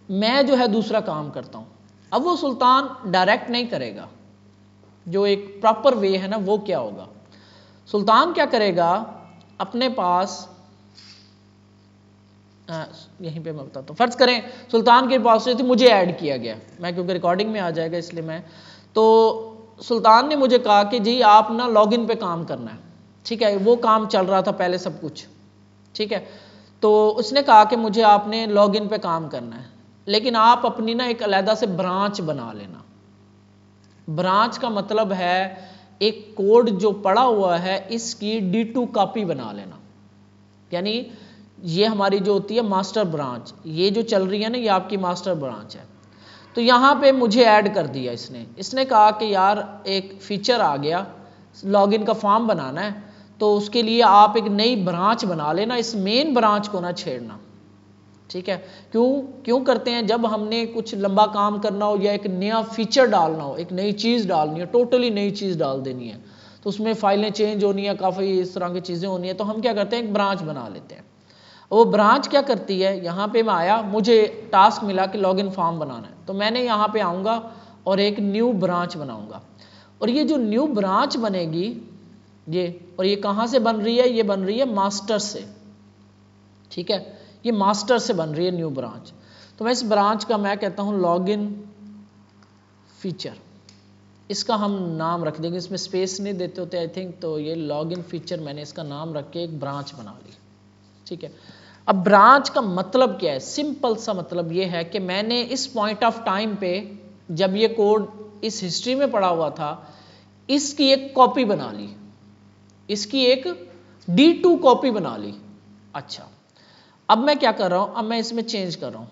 मैं जो है दूसरा काम करता हूँ। अब वो सुल्तान डायरेक्ट नहीं करेगा, जो एक प्रॉपर वे है ना वो क्या होगा, सुल्तान क्या करेगा, अपने पास यहीं पे मैं बताता हूँ। फर्ज करें सुल्तान के पास से थी, मुझे ऐड किया गया, मैं क्योंकि रिकॉर्डिंग में आ जाएगा इसलिए मैं, तो सुल्तान ने मुझे कहा कि जी आप ना लॉगिन पे काम करना है। ठीक है, वो काम चल रहा था पहले सब कुछ, ठीक है। तो उसने कहा कि मुझे आपने लॉगिन पे काम करना है, लेकिन आप अपनी ना एक अलहदा से ब्रांच बना लेना। ब्रांच का मतलब है एक कोड जो पड़ा हुआ है इसकी D2 कॉपी बना लेना, यानी ये हमारी जो होती है मास्टर ब्रांच, ये जो चल रही है ना ये आपकी मास्टर ब्रांच है। तो यहाँ पे मुझे ऐड कर दिया इसने कहा कि यार एक फीचर आ गया, लॉगिन का फॉर्म बनाना है, तो उसके लिए आप एक नई ब्रांच बना लेना, इस मेन ब्रांच को ना छेड़ना। ठीक है, क्यों करते हैं, जब हमने कुछ लंबा काम करना हो या एक नया फीचर डालना हो, एक नई चीज़ डालनी है, टोटली नई चीज़ डाल देनी है, तो उसमें फाइलें चेंज होनी है, काफ़ी इस तरह की चीज़ें होनी है, तो हम क्या करते हैं एक ब्रांच बना लेते हैं। वो ब्रांच क्या करती है, यहाँ पे मैं आया, मुझे टास्क मिला कि लॉगिन फॉर्म बनाना है, तो मैंने यहाँ पे आऊँगा और एक न्यू ब्रांच बनाऊँगा, और ये जो न्यू ब्रांच बनेगी ये, और ये कहाँ से बन रही है, ये बन रही है मास्टर से। ठीक है, ये मास्टर से बन रही है न्यू ब्रांच। तो मैं इस ब्रांच का मैं कहता हूँ लॉगिन फीचर, इसका हम नाम रख देंगे, इसमें स्पेस नहीं देते होते आई थिंक, तो ये लॉगिन फीचर मैंने इसका नाम रख के एक ब्रांच बना ली। ठीक है, अब ब्रांच का मतलब क्या है, सिंपल सा मतलब ये है कि मैंने इस पॉइंट ऑफ टाइम पे जब ये कोड इस हिस्ट्री में पड़ा हुआ था, इसकी एक कॉपी बना ली, इसकी एक D2 कॉपी बना ली। अच्छा, अब मैं क्या कर रहा हूं, अब मैं इसमें चेंज कर रहा हूं,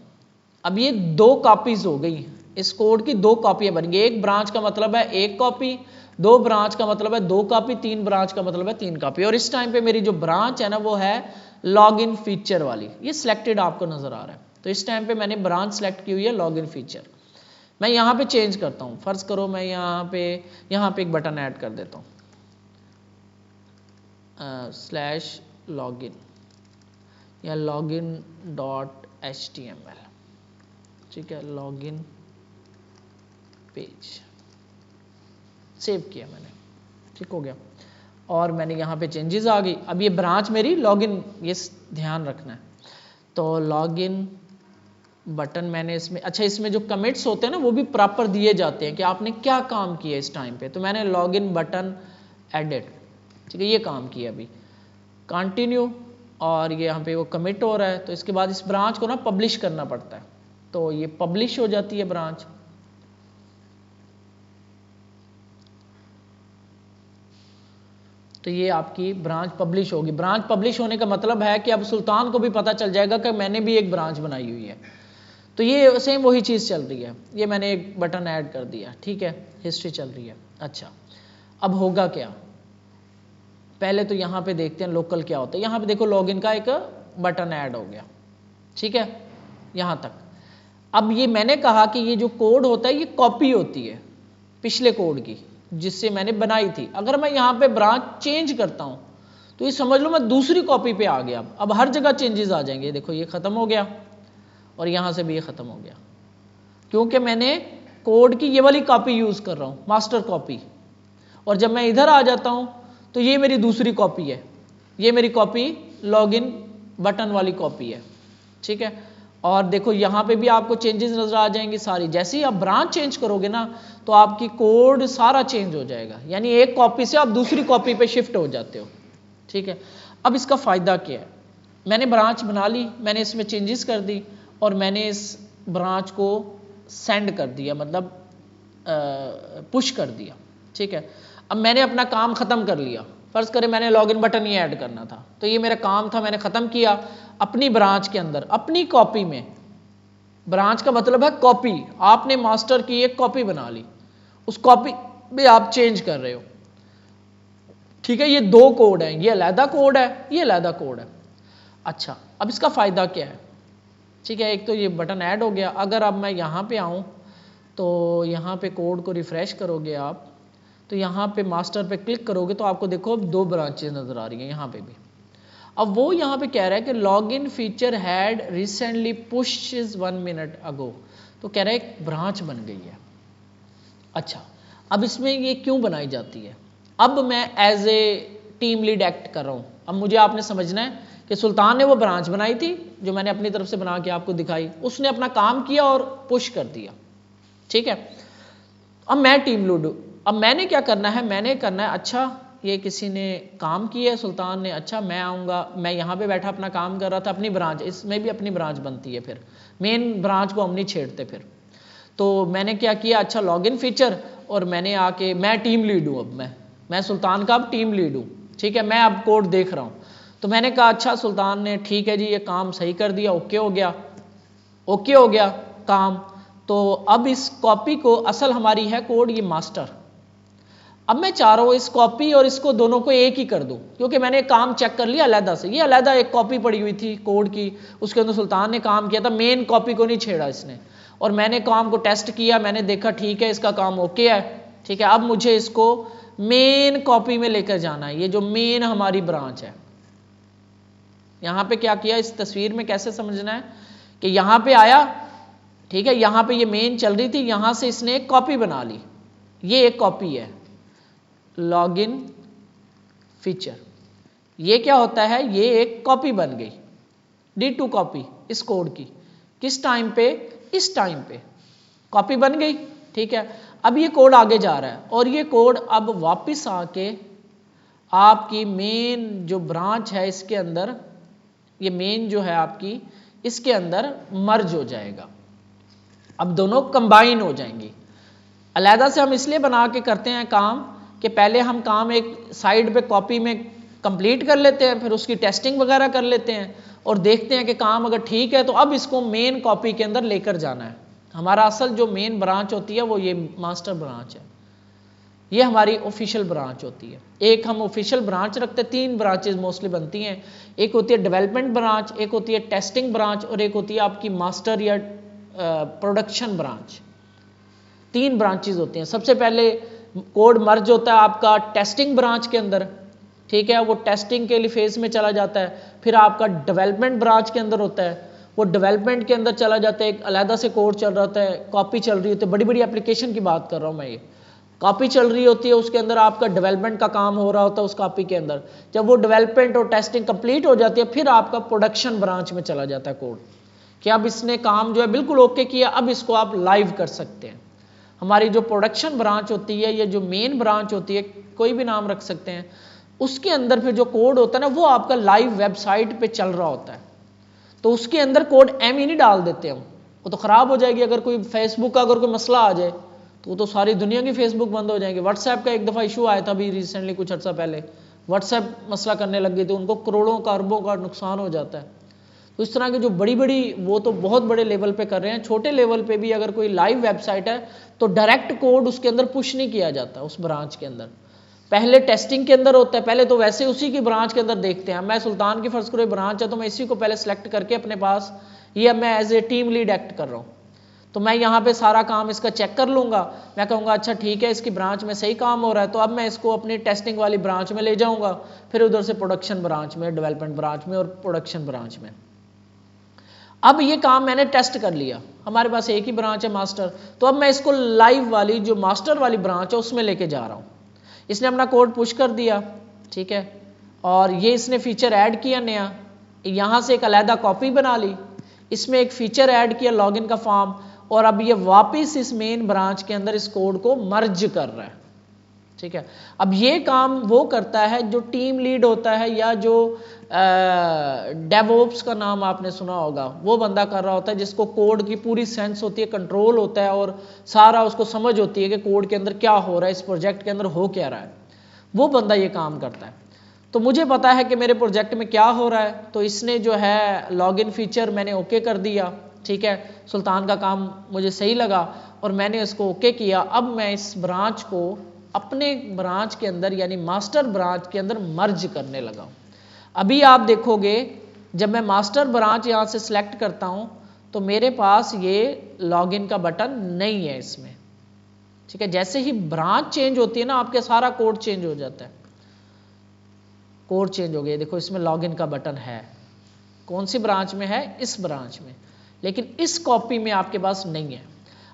अब ये 2 कॉपीज हो गई, इस कोड की 2 कॉपियां बन गई। एक ब्रांच का मतलब है 1 कॉपी, 2 ब्रांच का मतलब है 2 कॉपी, 3 ब्रांच का मतलब है 3 कॉपी। और इस टाइम पे मेरी जो ब्रांच है ना वो है लॉगिन फीचर वाली, ये सिलेक्टेड आपको नजर आ रहा है। तो इस टाइम पे मैंने ब्रांच सेलेक्ट की हुई है लॉगिन फीचर। मैं यहाँ पे चेंज करता हूँ, फर्ज करो मैं यहाँ पे एक बटन ऐड कर देता हूँ, /login या login.html, ठीक है, लॉगिन पेज सेव किया मैंने, ठीक हो गया। और मैंने यहाँ पे चेंजेस आ गई। अब ये ब्रांच मेरी लॉगिन, ये ध्यान रखना है। तो लॉगिन बटन मैंने इसमें, अच्छा इसमें जो कमिट्स होते हैं ना वो भी प्रॉपर दिए जाते हैं कि आपने क्या काम किया इस टाइम पे। तो मैंने लॉगिन बटन एडिट, ठीक है, ये काम किया। अभी कंटिन्यू, और ये यहाँ पे वो कमिट हो रहा है। तो इसके बाद इस ब्रांच को ना पब्लिश करना पड़ता है, तो ये पब्लिश हो जाती है ब्रांच। तो ये आपकी ब्रांच पब्लिश होगी। ब्रांच पब्लिश होने का मतलब है कि अब सुल्तान को भी पता चल जाएगा कि मैंने भी एक ब्रांच बनाई हुई है। तो ये सेम वही चीज़ चल रही है। ये मैंने एक बटन ऐड कर दिया, ठीक है, हिस्ट्री चल रही है। अच्छा, अब होगा क्या, पहले तो यहाँ पे देखते हैं लोकल क्या होता है। यहाँ पे देखो लॉगिन का एक बटन ऐड हो गया, ठीक है, यहाँ तक। अब ये मैंने कहा कि ये जो कोड होता है ये कॉपी होती है पिछले कोड की जिससे मैंने बनाई थी। अगर मैं यहाँ पे ब्रांच चेंज करता हूँ तो ये समझ लो मैं दूसरी कॉपी पे आ गया। अब हर जगह चेंजेस आ जाएंगे। देखो ये खत्म हो गया और यहाँ से भी ये खत्म हो गया, क्योंकि मैंने कोड की ये वाली कॉपी यूज कर रहा हूँ, मास्टर कॉपी। और जब मैं इधर आ जाता हूँ तो ये मेरी दूसरी कॉपी है, ये मेरी कॉपी लॉगिन बटन वाली कॉपी है, ठीक है। और देखो यहाँ पे भी आपको चेंजेस नजर आ जाएंगी सारी। जैसे ही आप ब्रांच चेंज करोगे ना तो आपकी कोड सारा चेंज हो जाएगा, यानी एक कॉपी से आप दूसरी कॉपी पे शिफ्ट हो जाते हो, ठीक है। अब इसका फायदा क्या है, मैंने ब्रांच बना ली, मैंने इसमें चेंजेस कर दी और मैंने इस ब्रांच को सेंड कर दिया, मतलब पुश कर दिया, ठीक है। अब मैंने अपना काम खत्म कर लिया। फर्ज करें मैंने लॉगिन बटन ही ऐड करना था, तो ये मेरा काम था, मैंने खत्म किया अपनी ब्रांच के अंदर, अपनी कॉपी में। ब्रांच का मतलब है कॉपी, आपने मास्टर की एक कॉपी बना ली, उस कॉपी में आप चेंज कर रहे हो, ठीक है। ये दो कोड है, ये अलहदा कोड है, ये अलहदा कोड है। अच्छा, अब इसका फायदा क्या है, ठीक है। एक तो ये बटन ऐड हो गया। अगर अब मैं यहाँ पे आऊँ तो यहाँ पे कोड को रिफ्रेश करोगे आप, तो यहाँ पे मास्टर पे क्लिक करोगे तो आपको देखो अब दो ब्रांचेस नजर आ रही हैं यहाँ पे भी। अब वो यहाँ पे कह रहा है कि login feature had recently pushed 1 minute ago, तो कह रहा है एक ब्रांच बन गई है। अच्छा, अब इसमें ये क्यों बनाई जाती है, अब मैं as a team lead act कर रहा हूँ। अब मुझे आपने समझना है कि सुल्तान ने वो ब्रांच बनाई थी जो मैंने अपनी तरफ से बना के आपको दिखाई, उसने अपना काम किया और पुश कर दिया, ठीक है। अब मैं टीम लीड हूँ, अब मैंने क्या करना है, मैंने करना है, अच्छा ये किसी ने काम किया है सुल्तान ने, अच्छा मैं आऊँगा, मैं यहाँ पे बैठा अपना काम कर रहा था, अपनी ब्रांच, इसमें भी अपनी ब्रांच बनती है, फिर मेन ब्रांच को हम नहीं छेड़ते। फिर तो मैंने क्या किया, अच्छा लॉगिन फीचर, और मैंने आके, मैं टीम लीड हूँ, अब मैं सुल्तान का अब टीम लीड हूँ, ठीक है, मैं अब कोड देख रहा हूँ। तो मैंने कहा अच्छा सुल्तान ने, ठीक है जी, ये काम सही कर दिया, ओके हो गया, ओके हो गया काम। तो अब इस कॉपी को, असल हमारी है कोड ये मास्टर, अब मैं चाह रहा हूँ इस कॉपी और इसको दोनों को एक ही कर दूं, क्योंकि मैंने काम चेक कर लिया अलहदा से, ये अलहदा एक कॉपी पड़ी हुई थी कोड की, उसके अंदर सुल्तान ने काम किया था, मेन कॉपी को नहीं छेड़ा इसने। और मैंने काम को टेस्ट किया, मैंने देखा ठीक है इसका काम ओके है, ठीक है। अब मुझे इसको मेन कॉपी में लेकर जाना है, ये जो मेन हमारी ब्रांच है। यहाँ पे क्या किया, इस तस्वीर में कैसे समझना है कि यहाँ पे आया, ठीक है, यहाँ पे ये मेन चल रही थी, यहाँ से इसने एक कॉपी बना ली, ये एक कॉपी है लॉगिन फीचर। ये क्या होता है, ये एक कॉपी बन गई, D2 कॉपी इस कोड की, किस टाइम पे, इस टाइम पे कॉपी बन गई, ठीक है। अब ये कोड आगे जा रहा है और ये कोड अब वापस आके आपकी मेन जो ब्रांच है इसके अंदर, ये मेन जो है आपकी, इसके अंदर मर्ज हो जाएगा। अब दोनों कंबाइन हो जाएंगी। अलहदा से हम इसलिए बना के करते हैं काम कि पहले हम काम एक साइड पे कॉपी में कंप्लीट कर लेते हैं, फिर उसकी टेस्टिंग वगैरह कर लेते हैं और देखते हैं कि काम अगर ठीक है तो अब इसको मेन कॉपी के अंदर लेकर जाना है। हमारा असल जो मेन ब्रांच होती है वो ये मास्टर ब्रांच है, ये हमारी ऑफिशियल ब्रांच होती है। एक हम ऑफिशियल ब्रांच रखते हैं, 3 ब्रांचेस मोस्टली बनती हैं, एक होती है डेवलपमेंट ब्रांच, एक होती है टेस्टिंग ब्रांच और एक होती है आपकी मास्टर या प्रोडक्शन ब्रांच, 3 ब्रांचेज होती हैं। सबसे पहले कोड मर्ज होता है आपका टेस्टिंग ब्रांच के अंदर, ठीक है, वो टेस्टिंग के लिए फेज में चला जाता है। फिर आपका डेवलपमेंट ब्रांच के अंदर होता है, वो डेवलपमेंट के अंदर चला जाता है, एक अलग से कोड चल रहा होता है, कॉपी चल रही होती है, बड़ी बड़ी एप्लीकेशन की बात कर रहा हूँ मैं, ये कॉपी चल रही होती है, उसके अंदर आपका डेवलपमेंट का काम हो रहा होता है उस कॉपी के अंदर। जब वो डेवलपमेंट और टेस्टिंग कंप्लीट हो जाती है, फिर आपका प्रोडक्शन ब्रांच में चला जाता है कोड, कि अब इसने काम जो है बिल्कुल ओके किया, अब इसको आप लाइव कर सकते हैं। हमारी जो प्रोडक्शन ब्रांच होती है, या जो मेन ब्रांच होती है, कोई भी नाम रख सकते हैं, उसके अंदर फिर जो कोड होता है ना, वो आपका लाइव वेबसाइट पे चल रहा होता है। तो उसके अंदर कोड एम ही नहीं डाल देते हम, वो तो ख़राब हो जाएगी। अगर कोई फेसबुक का अगर कोई मसला आ जाए तो सारी दुनिया की फेसबुक बंद हो जाएगी। व्हाट्सएप का एक दफ़ा इशू आया था अभी रिसेंटली, कुछ अर्सा पहले, व्हाट्सएप मसला करने लग गए थे, उनको करोड़ों का अरबों का नुकसान हो जाता है। तो इस तरह की जो बड़ी बड़ी, वो तो बहुत बड़े लेवल पे कर रहे हैं, छोटे लेवल पे भी अगर कोई लाइव वेबसाइट है तो डायरेक्ट कोड उसके अंदर पुश नहीं किया जाता उस ब्रांच के अंदर, पहले टेस्टिंग के अंदर होता है। पहले तो वैसे उसी की ब्रांच के अंदर देखते हैं। मैं सुल्तान की फर्ज करो ब्रांच है, तो मैं इसी को पहले सेलेक्ट करके अपने पास, ये मैं as a team lead act कर रहा हूँ, तो मैं यहाँ पे सारा काम इसका चेक कर लूँगा। मैं कहूँगा अच्छा ठीक है, इसकी ब्रांच में सही काम हो रहा है, तो अब मैं इसको अपनी टेस्टिंग वाली ब्रांच में ले जाऊँगा, फिर उधर से प्रोडक्शन ब्रांच में, डेवलपमेंट ब्रांच में और प्रोडक्शन ब्रांच में। अब ये काम मैंने टेस्ट कर लिया, हमारे पास एक ही ब्रांच है मास्टर, तो अब मैं इसको लाइव वाली जो मास्टर वाली ब्रांच है उसमें लेके जा रहा हूँ। इसने अपना कोड पुश कर दिया, ठीक है, और ये इसने फीचर ऐड किया नया, यहाँ से एक अलहदा कॉपी बना ली, इसमें एक फीचर ऐड किया लॉगिन का फॉर्म, और अब ये वापस इस मेन ब्रांच के अंदर इस कोड को मर्ज कर रहा है, ठीक है। अब ये काम वो करता है जो टीम लीड होता है, या जो डेवऑप्स का नाम आपने सुना होगा, वो बंदा कर रहा होता है, जिसको कोड की पूरी सेंस होती है, कंट्रोल होता है, और सारा उसको समझ होती है कि कोड के अंदर क्या हो रहा है, इस प्रोजेक्ट के अंदर हो क्या रहा है, वो बंदा ये काम करता है। तो मुझे पता है कि मेरे प्रोजेक्ट में क्या हो रहा है, तो इसने जो है लॉगिन फीचर मैंने ओके कर दिया, ठीक है, सुल्तान का काम मुझे सही लगा और मैंने इसको ओके किया। अब मैं इस ब्रांच को अपने ब्रांच के अंदर, यानी मास्टर ब्रांच के अंदर मर्ज करने लगा हूँ। अभी आप देखोगे जब मैं मास्टर ब्रांच यहाँ से सिलेक्ट करता हूँ तो मेरे पास ये लॉगिन का बटन नहीं है इसमें, ठीक है। जैसे ही ब्रांच चेंज होती है ना, आपके सारा कोड चेंज हो जाता है, कोड चेंज हो गया। देखो इसमें लॉगिन का बटन है, कौन सी ब्रांच में है, इस ब्रांच में, लेकिन इस कॉपी में आपके पास नहीं है।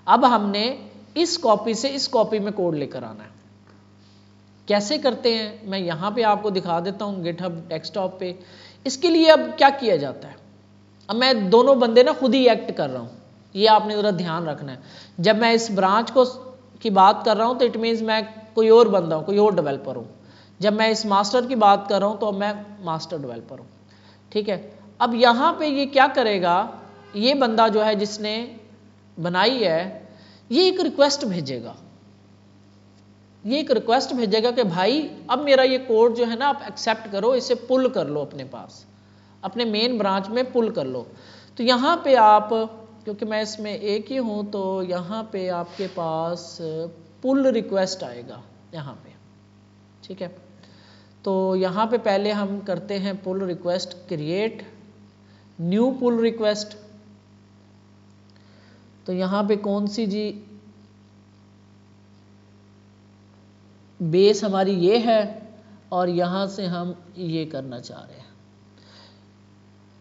अब हमने इस कॉपी से इस कॉपी में कोड लेकर आना है। कैसे करते हैं मैं यहाँ पे आपको दिखा देता हूँ गिटहब डेस्कटॉप पे। इसके लिए अब क्या किया जाता है, अब मैं दोनों बंदे ना खुद ही एक्ट कर रहा हूँ, ये आपने ज़रा ध्यान रखना है। जब मैं इस ब्रांच को की बात कर रहा हूँ तो इट मीन्स मैं कोई और बंदा हूँ, कोई और डेवलपर हूँ। जब मैं इस मास्टर की बात कर रहा हूँ तो मैं मास्टर डेवलपर हूँ, ठीक है। अब यहाँ पे ये क्या करेगा, ये बंदा जो है जिसने बनाई है, ये एक रिक्वेस्ट भेजेगा, ये एक रिक्वेस्ट भेजेगा कि भाई अब मेरा ये कोड जो है ना आप एक्सेप्ट करो, इसे पुल कर लो अपने पास, अपने मेन ब्रांच में पुल कर लो। तो यहाँ पे आप, क्योंकि मैं इसमें एक ही हूँ, तो यहाँ पे आपके पास पुल रिक्वेस्ट आएगा यहाँ पे, ठीक है। तो यहाँ पे पहले हम करते हैं pull request, create new pull request. तो यहाँ पे कौन सी जी बेस हमारी ये है, और यहाँ से हम ये करना चाह रहे हैं।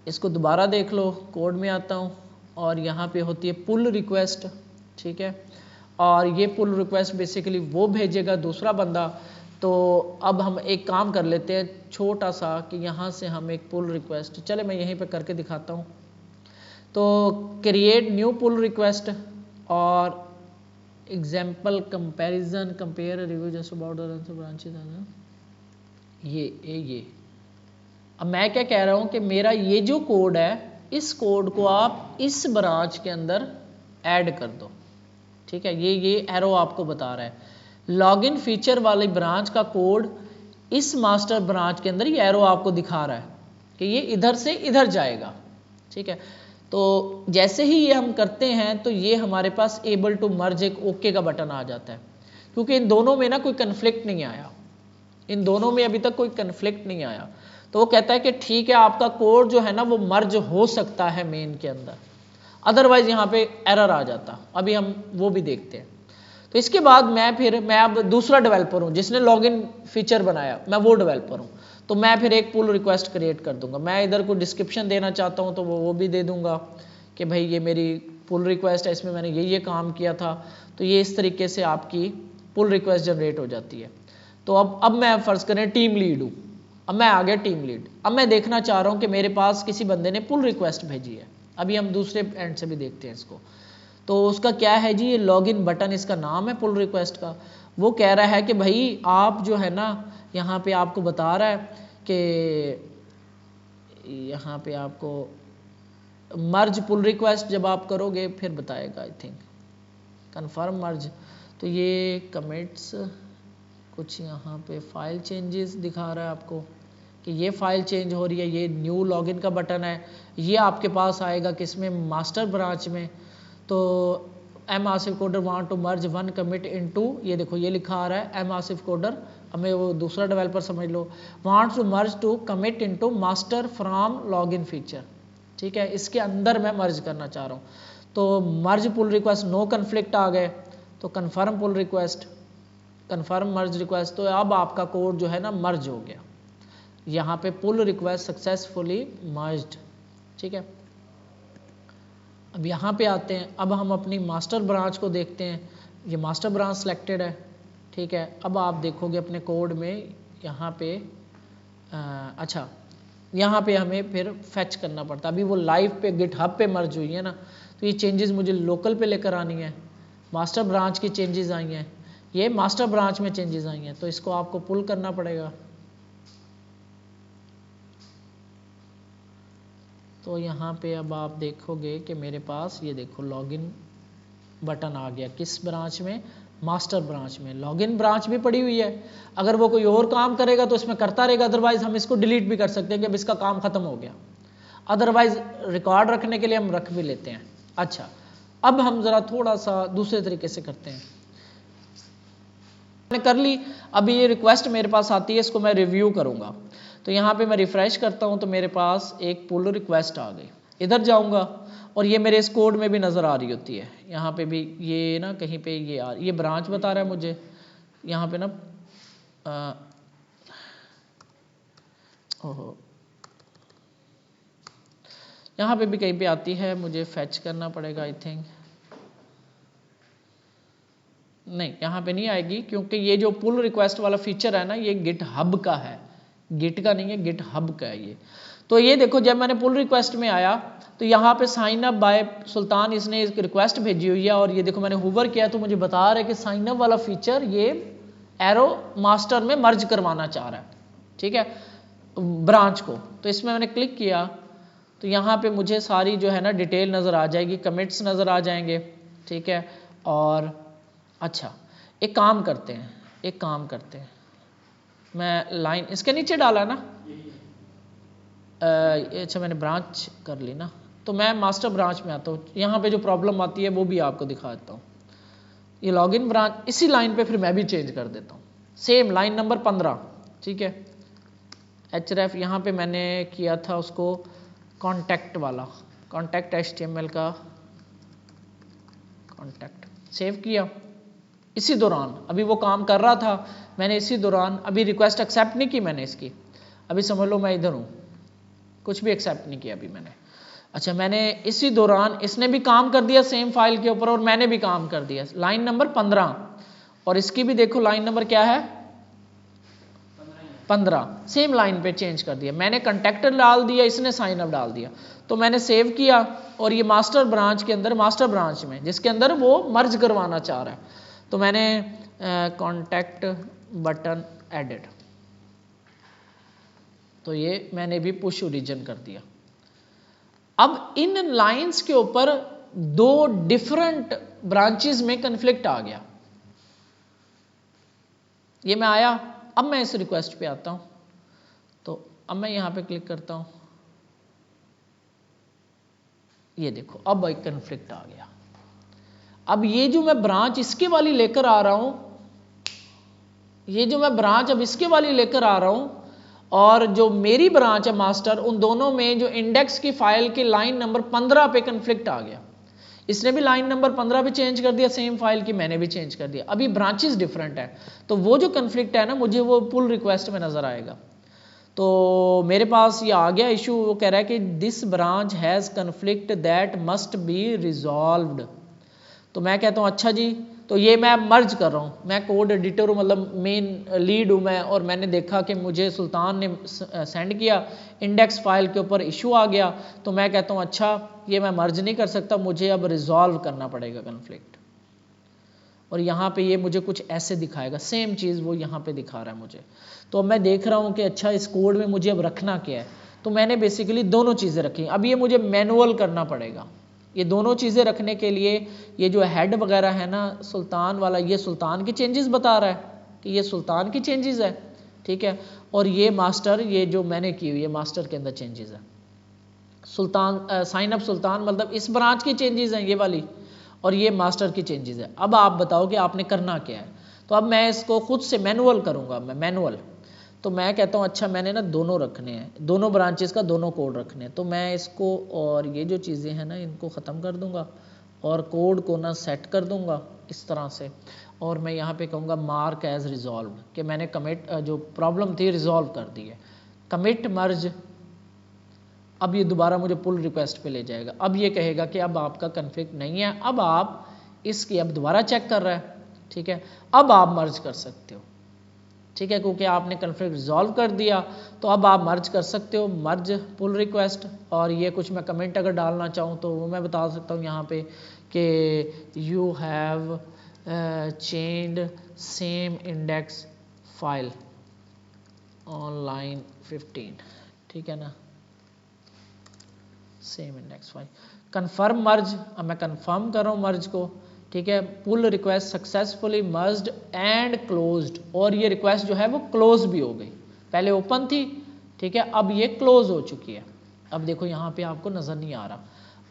इसको दोबारा देख लो, कोड में आता हूँ और यहाँ पे होती है पुल रिक्वेस्ट, ठीक है। और ये पुल रिक्वेस्ट बेसिकली वो भेजेगा दूसरा बंदा। तो अब हम एक काम कर लेते हैं छोटा सा, कि यहाँ से हम एक पुल रिक्वेस्ट, चले मैं यहीं पे करके दिखाता हूँ। तो क्रिएट न्यू पुल रिक्वेस्ट और example comparison, compare review just about the branches, ये। अब मैं क्या कह रहा हूँ कि मेरा ये जो कोड है, इस कोड को आप इस ब्रांच के अंदर ऐड कर दो, ठीक है। ये एरो आपको बता रहा है लॉगिन फीचर वाली ब्रांच का कोड इस मास्टर ब्रांच के अंदर, ये एरो आपको दिखा रहा है कि ये इधर से इधर जाएगा, ठीक है। तो जैसे ही ये हम करते हैं तो ये हमारे पास एबल टू मर्ज, एक ओके का बटन आ जाता है, क्योंकि इन दोनों में ना कोई कन्फ्लिक्ट नहीं आया, इन दोनों में अभी तक कोई कन्फ्लिक्ट नहीं आया। तो वो कहता है कि ठीक है, आपका कोड जो है ना वो मर्ज हो सकता है मेन के अंदर, अदरवाइज यहाँ पे एरर आ जाता। अभी हम वो भी देखते हैं। तो इसके बाद मैं अब दूसरा डेवलपर हूँ जिसने लॉगिन फीचर बनाया, मैं वो डेवलपर हूँ, तो मैं फिर एक पुल रिक्वेस्ट क्रिएट कर दूंगा। मैं इधर को डिस्क्रिप्शन देना चाहता हूँ तो वो भी दे दूंगा कि भाई ये मेरी पुल रिक्वेस्ट है, इसमें मैंने ये काम किया था। तो ये इस तरीके से आपकी पुल रिक्वेस्ट जनरेट हो जाती है। तो अब मैं फ़र्ज़ करें टीम लीड हूँ, अब मैं आ गया टीम लीड। अब मैं देखना चाह रहा हूँ कि मेरे पास किसी बंदे ने पुल रिक्वेस्ट भेजी है। अभी हम दूसरे एंड से भी देखते हैं इसको। तो उसका क्या है जी, ये लॉगिन बटन इसका नाम है पुल रिक्वेस्ट का। वो कह रहा है कि भाई आप जो है ना, यहाँ पे आपको बता रहा है कि यहाँ पे आपको मर्ज पुल रिक्वेस्ट जब आप करोगे फिर बताएगा, आई थिंक कन्फर्म मर्ज। तो ये कमिट्स कुछ यहाँ पे फाइल चेंजेस दिखा रहा है आपको कि ये फाइल चेंज हो रही है। ये न्यू लॉगिन का बटन है, ये आपके पास आएगा किसमें, मास्टर ब्रांच में। तो M Asif coder want to merge one commit into, ये देखो ये लिखा आ रहा है एम आसिफ कोडर, हमें वो दूसरा डेवलपर समझ लो, wants to merge to commit into master from login feature. ठीक है, इसके अंदर मैं मर्ज करना चाह रहा हूँ। तो मर्ज पुल रिक्वेस्ट नो कन्फ्लिक्ट आ गए, तो कन्फर्म पुल रिक्वेस्ट, कन्फर्म मर्ज रिक्वेस्ट। तो अब आपका कोड जो है ना मर्ज हो गया, यहाँ पे पुल रिक्वेस्ट सक्सेसफुली मर्ज्ड। ठीक है, अब यहाँ पे आते हैं, अब हम अपनी मास्टर ब्रांच को देखते हैं। ये मास्टर ब्रांच सिलेक्टेड है। ठीक है, अब आप देखोगे अपने कोड में यहाँ पे अच्छा यहाँ पे हमें फिर फैच करना पड़ता है। अभी वो लाइव पे गिटहब पे मर्ज हुई है ना, तो ये चेंजेस मुझे लोकल पे लेकर आनी है। मास्टर ब्रांच की चेंजेस आई हैं, ये मास्टर ब्रांच में चेंजेस आई हैं, तो इसको आपको पुल करना पड़ेगा। तो यहाँ पे अब आप देखोगे कि मेरे पास ये देखो लॉगिन बटन आ गया, किस ब्रांच में, मास्टर ब्रांच में। लॉगिन ब्रांच भी पड़ी हुई है, अगर वो कोई और काम करेगा तो इसमें करता रहेगा, अदरवाइज हम इसको डिलीट भी कर सकते हैं कि अब इसका काम खत्म हो गया। अदरवाइज रिकॉर्ड रखने के लिए हम रख भी लेते हैं। अच्छा, अब हम जरा थोड़ा सा दूसरे तरीके से करते हैं। मैंने कर ली, अभी ये रिक्वेस्ट मेरे पास आती है, इसको मैं रिव्यू करूंगा। तो यहाँ पे मैं रिफ्रेश करता हूँ तो मेरे पास एक पुल रिक्वेस्ट आ गई। इधर जाऊंगा और ये मेरे इस कोड में भी नज़र आ रही होती है। यहाँ पे भी ये ना कहीं पे ये ब्रांच बता रहा है मुझे, यहाँ पे ना ओहो, यहाँ पे भी कहीं पे आती है, मुझे फैच करना पड़ेगा आई थिंक। नहीं, यहाँ पे नहीं आएगी क्योंकि ये जो पुल रिक्वेस्ट वाला फीचर है ना, ये गिटहब का है, गिट का नहीं है, गिटहब का है ये। तो ये देखो जब मैंने पुल रिक्वेस्ट में आया तो यहाँ पे साइन अप बाय सुल्तान, इसने एक रिक्वेस्ट भेजी हुई है और ये देखो मैंने हुवर किया तो मुझे बता रहा है कि साइन अप वाला फीचर ये एरो मास्टर में मर्ज करवाना चाह रहा है। ठीक है, ब्रांच को। तो इसमें मैंने क्लिक किया तो यहाँ पे मुझे सारी जो है ना डिटेल नज़र आ जाएगी, कमिट्स नज़र आ जाएंगे। ठीक है, और अच्छा एक काम करते हैं, मैं लाइन इसके नीचे डाला ना, अच्छा मैंने ब्रांच कर ली ना, तो मैं मास्टर ब्रांच में आता हूँ। यहाँ पे जो प्रॉब्लम आती है वो भी आपको दिखा देता हूँ। ये लॉगिन ब्रांच, इसी लाइन पे फिर मैं भी चेंज कर देता हूँ, सेम लाइन नंबर 15। ठीक है, href यहाँ पे मैंने किया था उसको कॉन्टैक्ट वाला, कॉन्टैक्ट HTML का कॉन्टैक्ट सेव किया। इसी दौरान अभी वो काम कर रहा था, मैंने इसी दौरान अभी रिक्वेस्ट एक्सेप्ट नहीं की मैंने इसकी, अभी समझ लो मैं इधर हूँ, कुछ भी एक्सेप्ट नहीं किया अभी मैंने। अच्छा, मैंने इसी दौरान इसने भी काम कर दिया सेम फाइल के ऊपर और मैंने भी काम कर दिया, लाइन नंबर 15। और इसकी भी देखो लाइन नंबर क्या है, 15, सेम लाइन पे चेंज कर दिया। मैंने कंटेक्टर डाल दिया, इसने साइन अप डाल दिया। तो मैंने सेव किया और ये मास्टर ब्रांच के अंदर, मास्टर ब्रांच में जिसके अंदर वो मर्ज करवाना चाह रहा है, तो मैंने कॉन्टैक्ट बटन एडिट, तो ये मैंने भी पुश ओरिजिन कर दिया। अब इन लाइंस के ऊपर दो डिफरेंट ब्रांचेस में कन्फ्लिक्ट आ गया। ये मैं आया, अब मैं इस रिक्वेस्ट पे आता हूं, तो अब मैं यहां पे क्लिक करता हूं, ये देखो अब एक कन्फ्लिक्ट आ गया। अब ये जो मैं ब्रांच इसके वाली लेकर आ रहा हूं, ये जो मैं ब्रांच अब इसके वाली लेकर आ रहा हूं और जो मेरी ब्रांच है मास्टर, उन दोनों में जो इंडेक्स की फाइल की लाइन नंबर 15 पे कन्फ्लिक्ट आ गया। इसने भी लाइन नंबर 15 भी चेंज कर दिया सेम फाइल की, मैंने भी चेंज कर दिया। अभी ब्रांचेस डिफरेंट है, तो वो जो कन्फ्लिक्ट है ना मुझे वो पुल रिक्वेस्ट में नज़र आएगा। तो मेरे पास ये आ गया इशू, वो कह रहा है कि this branch has conflict that must be resolved. तो मैं कहता हूँ अच्छा जी, तो ये मैं मर्ज कर रहा हूँ, मैं कोड एडिटर हूँ, मतलब मेन लीड हूँ मैं, और मैंने देखा कि मुझे सुल्तान ने सेंड किया, इंडेक्स फाइल के ऊपर इशू आ गया, तो मैं कहता हूँ अच्छा ये मैं मर्ज नहीं कर सकता, मुझे अब रिजॉल्व करना पड़ेगा कन्फ्लिक्ट। और यहाँ पे ये मुझे कुछ ऐसे दिखाएगा, सेम चीज़ वो यहाँ पे दिखा रहा है मुझे। तो अब मैं देख रहा हूँ कि अच्छा इस कोड में मुझे अब रखना क्या है, तो मैंने बेसिकली दोनों चीज़ें रखी। अब ये मुझे मैनुअल करना पड़ेगा, ये दोनों चीज़ें रखने के लिए ये जो हेड वगैरह है ना सुल्तान वाला, ये सुल्तान की चेंजेस बता रहा है कि ये सुल्तान की चेंजेस है, ठीक है, और ये मास्टर, ये जो मैंने की हुई है मास्टर के अंदर चेंजेस है, सुल्तान साइन अप सुल्तान मतलब इस ब्रांच की चेंजेस हैं ये वाली, और ये मास्टर की चेंजेस है। अब आप बताओ कि आपने करना क्या है। तो अब मैं इसको खुद से मैनुअल करूँगा, मैं मैनुअल। तो मैं कहता हूँ अच्छा मैंने ना दोनों रखने हैं, दोनों ब्रांचेस का दोनों कोड रखने हैं, तो मैं इसको और ये जो चीज़ें हैं ना इनको ख़त्म कर दूंगा और कोड को ना सेट कर दूंगा इस तरह से, और मैं यहाँ पे कहूँगा मार्क एज रिजॉल्व कि मैंने कमिट जो प्रॉब्लम थी रिजॉल्व कर दी है, कमिट मर्ज। अब ये दोबारा मुझे पुल रिक्वेस्ट पे ले जाएगा, अब ये कहेगा कि अब आपका कन्फ्लिक्ट नहीं है, अब आप इसकी अब दोबारा चेक कर रहा है, ठीक है, अब आप मर्ज कर सकते हो, ठीक है, क्योंकि आपने कन्फ्लिक्ट रिजॉल्व कर दिया तो अब आप मर्ज कर सकते हो, मर्ज पुल रिक्वेस्ट। और ये कुछ मैं कमेंट अगर डालना चाहूँ तो वो मैं बता सकता हूँ यहाँ पे कि you have changed same index file on line 15, ठीक है ना, सेम इंडेक्स फाइल। कन्फर्म मर्ज, अब मैं कन्फर्म कर रहा हूँ मर्ज को, ठीक है, pull request successfully merged and closed, और ये रिक्वेस्ट जो है वो क्लोज भी हो गई, पहले ओपन थी, ठीक है, अब ये क्लोज हो चुकी है। अब देखो यहाँ पे आपको नज़र नहीं आ रहा,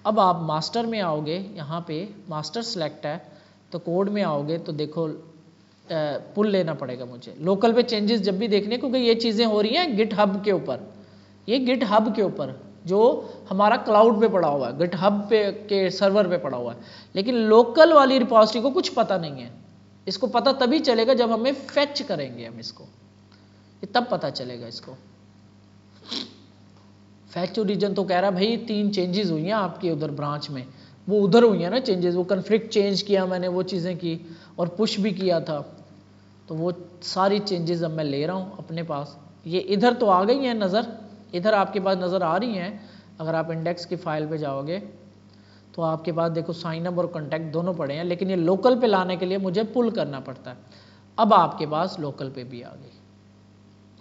अब आप मास्टर में आओगे, यहाँ पे मास्टर सेलेक्ट है, तो कोड में आओगे तो देखो पुल लेना पड़ेगा मुझे, लोकल पे चेंजेस जब भी देखने, क्योंकि ये चीज़ें हो रही हैं गिट हब के ऊपर, ये गिट हब के ऊपर जो हमारा क्लाउड पे पड़ा हुआ है, गिट हब पे के सर्वर पे पड़ा हुआ है, लेकिन लोकल वाली रिपॉजिटरी को कुछ पता नहीं है। इसको पता तभी चलेगा जब हमें फेच करेंगे हम इसको, ये तब पता चलेगा इसको। फेच ओरिजिन तो कह रहा है भाई 3 चेंजेस हुई हैं आपकी उधर ब्रांच में, वो उधर हुई है ना चेंजेस, वो कन्फ्लिक्ट चेंज किया मैंने, वो चीज़ें की और पुश भी किया था, तो वो सारी चेंजेस अब मैं ले रहा हूँ अपने पास। ये इधर तो आ गई हैं नज़र, इधर आपके पास नज़र आ रही हैं, अगर आप इंडेक्स की फाइल पे जाओगे तो आपके पास देखो साइन अप और कॉन्टैक्ट दोनों पड़े हैं, लेकिन ये लोकल पे लाने के लिए मुझे पुल करना पड़ता है। अब आपके पास लोकल पे भी आ गई।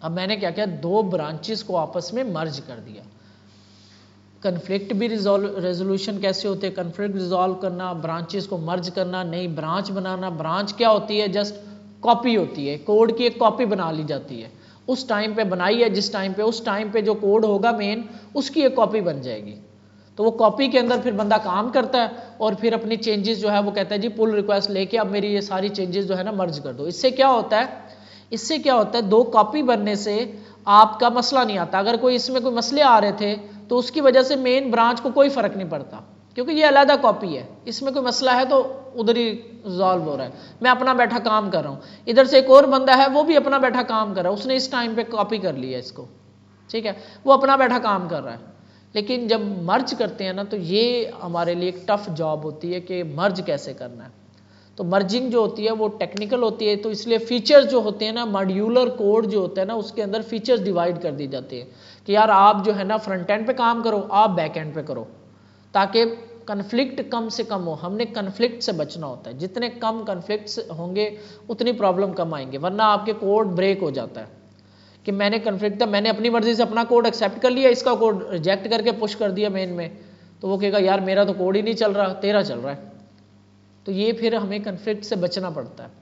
अब मैंने क्या किया, 2 ब्रांचेस को आपस में मर्ज कर दिया। कन्फ्लिक्ट भी रेजोल्यूशन कैसे होते हैं, कन्फ्लिक्ट रिजॉल्व करना, ब्रांचेस को मर्ज करना, नई ब्रांच बनाना। ब्रांच क्या होती है, जस्ट कॉपी होती है, कोड की एक कॉपी बना ली जाती है, उस टाइम पे बनाई है जिस टाइम पे, उस टाइम पे जो कोड होगा मेन उसकी एक कॉपी बन जाएगी। तो वो कॉपी के अंदर फिर बंदा काम करता है और फिर अपनी चेंजेस जो है वो कहता है जी पुल रिक्वेस्ट लेके अब मेरी ये सारी चेंजेस जो है ना मर्ज कर दो। इससे क्या होता है, इससे क्या होता है, 2 कॉपी बनने से आपका मसला नहीं आता। अगर कोई इसमें कोई मसले आ रहे थे तो उसकी वजह से मेन ब्रांच को कोई फर्क नहीं पड़ता, क्योंकि ये अलग कॉपी है, इसमें कोई मसला है तो उधर ही रिजॉल्व हो रहा है, मैं अपना बैठा काम कर रहा हूँ। इधर से एक और बंदा है वो भी अपना बैठा काम कर रहा है, उसने इस टाइम पे कॉपी कर लिया इसको, ठीक है, वो अपना बैठा काम कर रहा है। लेकिन जब मर्ज करते हैं ना तो ये हमारे लिए एक टफ जॉब होती है कि मर्ज कैसे करना है। तो मर्जिंग जो होती है वो टेक्निकल होती है, तो इसलिए फीचर्स जो होते हैं ना, मॉड्यूलर कोड जो होता है ना, उसके अंदर फीचर्स डिवाइड कर दी जाती है कि यार आप जो है ना फ्रंट एंड पे काम करो, आप बैक एंड पे करो, ताकि कन्फ्लिक्ट कम से कम हो। हमने कन्फ्लिक्ट से बचना होता है, जितने कम कन्फ्लिक्ट्स होंगे उतनी प्रॉब्लम कम आएंगे, वरना आपके कोड ब्रेक हो जाता है कि मैंने कन्फ्लिक्ट था, मैंने अपनी मर्जी से अपना कोड एक्सेप्ट कर लिया, इसका कोड रिजेक्ट करके पुश कर दिया मेन में, तो वो कहेगा यार मेरा तो कोड ही नहीं चल रहा, तेरा चल रहा है। तो ये फिर हमें कन्फ्लिक्ट से बचना पड़ता है।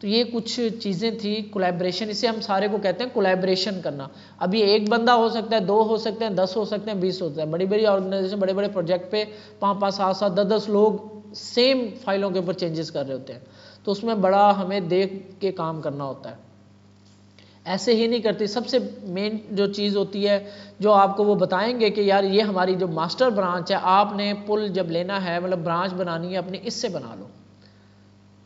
तो ये कुछ चीज़ें थी, कोलैबोरेशन, इसे हम सारे को कहते हैं कोलैबोरेशन करना। अब ये एक बंदा हो सकता है, 2 हो सकते हैं, 10 हो सकते हैं, 20 होते हैं। बड़ी बड़ी ऑर्गेनाइजेशन, बड़े बड़े प्रोजेक्ट पे 5-5, 7-7, 10-10 लोग सेम फाइलों के ऊपर चेंजेस कर रहे होते हैं, तो उसमें बड़ा हमें देख के काम करना होता है। ऐसे ही नहीं करती। सबसे मेन जो चीज़ होती है जो आपको वो बताएंगे कि यार ये हमारी जो मास्टर ब्रांच है, आपने पुल जब लेना है मतलब ब्रांच बनानी है अपनी, इससे बना लो।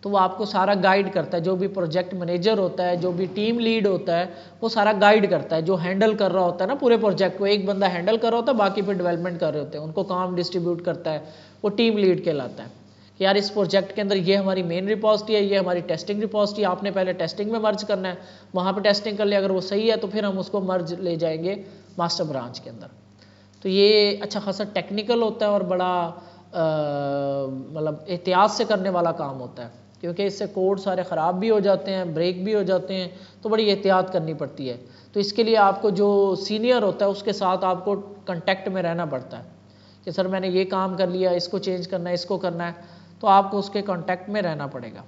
तो वो आपको सारा गाइड करता है, जो भी प्रोजेक्ट मैनेजर होता है, जो भी टीम लीड होता है, वो सारा गाइड करता है। जो हैंडल कर रहा होता है ना पूरे प्रोजेक्ट को, एक बंदा हैंडल कर रहा होता है, बाकी फिर डेवलपमेंट कर रहे होते हैं, उनको काम डिस्ट्रीब्यूट करता है, वो टीम लीड कहलाता है कि यार इस प्रोजेक्ट के अंदर ये हमारी मेन रिपोजिटरी है, ये हमारी टेस्टिंग रिपोजिटरी, आपने पहले टेस्टिंग में मर्ज करना है, वहाँ पर टेस्टिंग कर लिया, अगर वो सही है तो फिर हम उसको मर्ज ले जाएंगे मास्टर ब्रांच के अंदर। तो ये अच्छा खासा टेक्निकल होता है और बड़ा मतलब एहतियात से करने वाला काम होता है, क्योंकि इससे कोड सारे ख़राब भी हो जाते हैं, ब्रेक भी हो जाते हैं, तो बड़ी एहतियात करनी पड़ती है। तो इसके लिए आपको जो सीनियर होता है उसके साथ आपको कांटेक्ट में रहना पड़ता है कि सर मैंने ये काम कर लिया, इसको चेंज करना है, इसको करना है, तो आपको उसके कांटेक्ट में रहना पड़ेगा।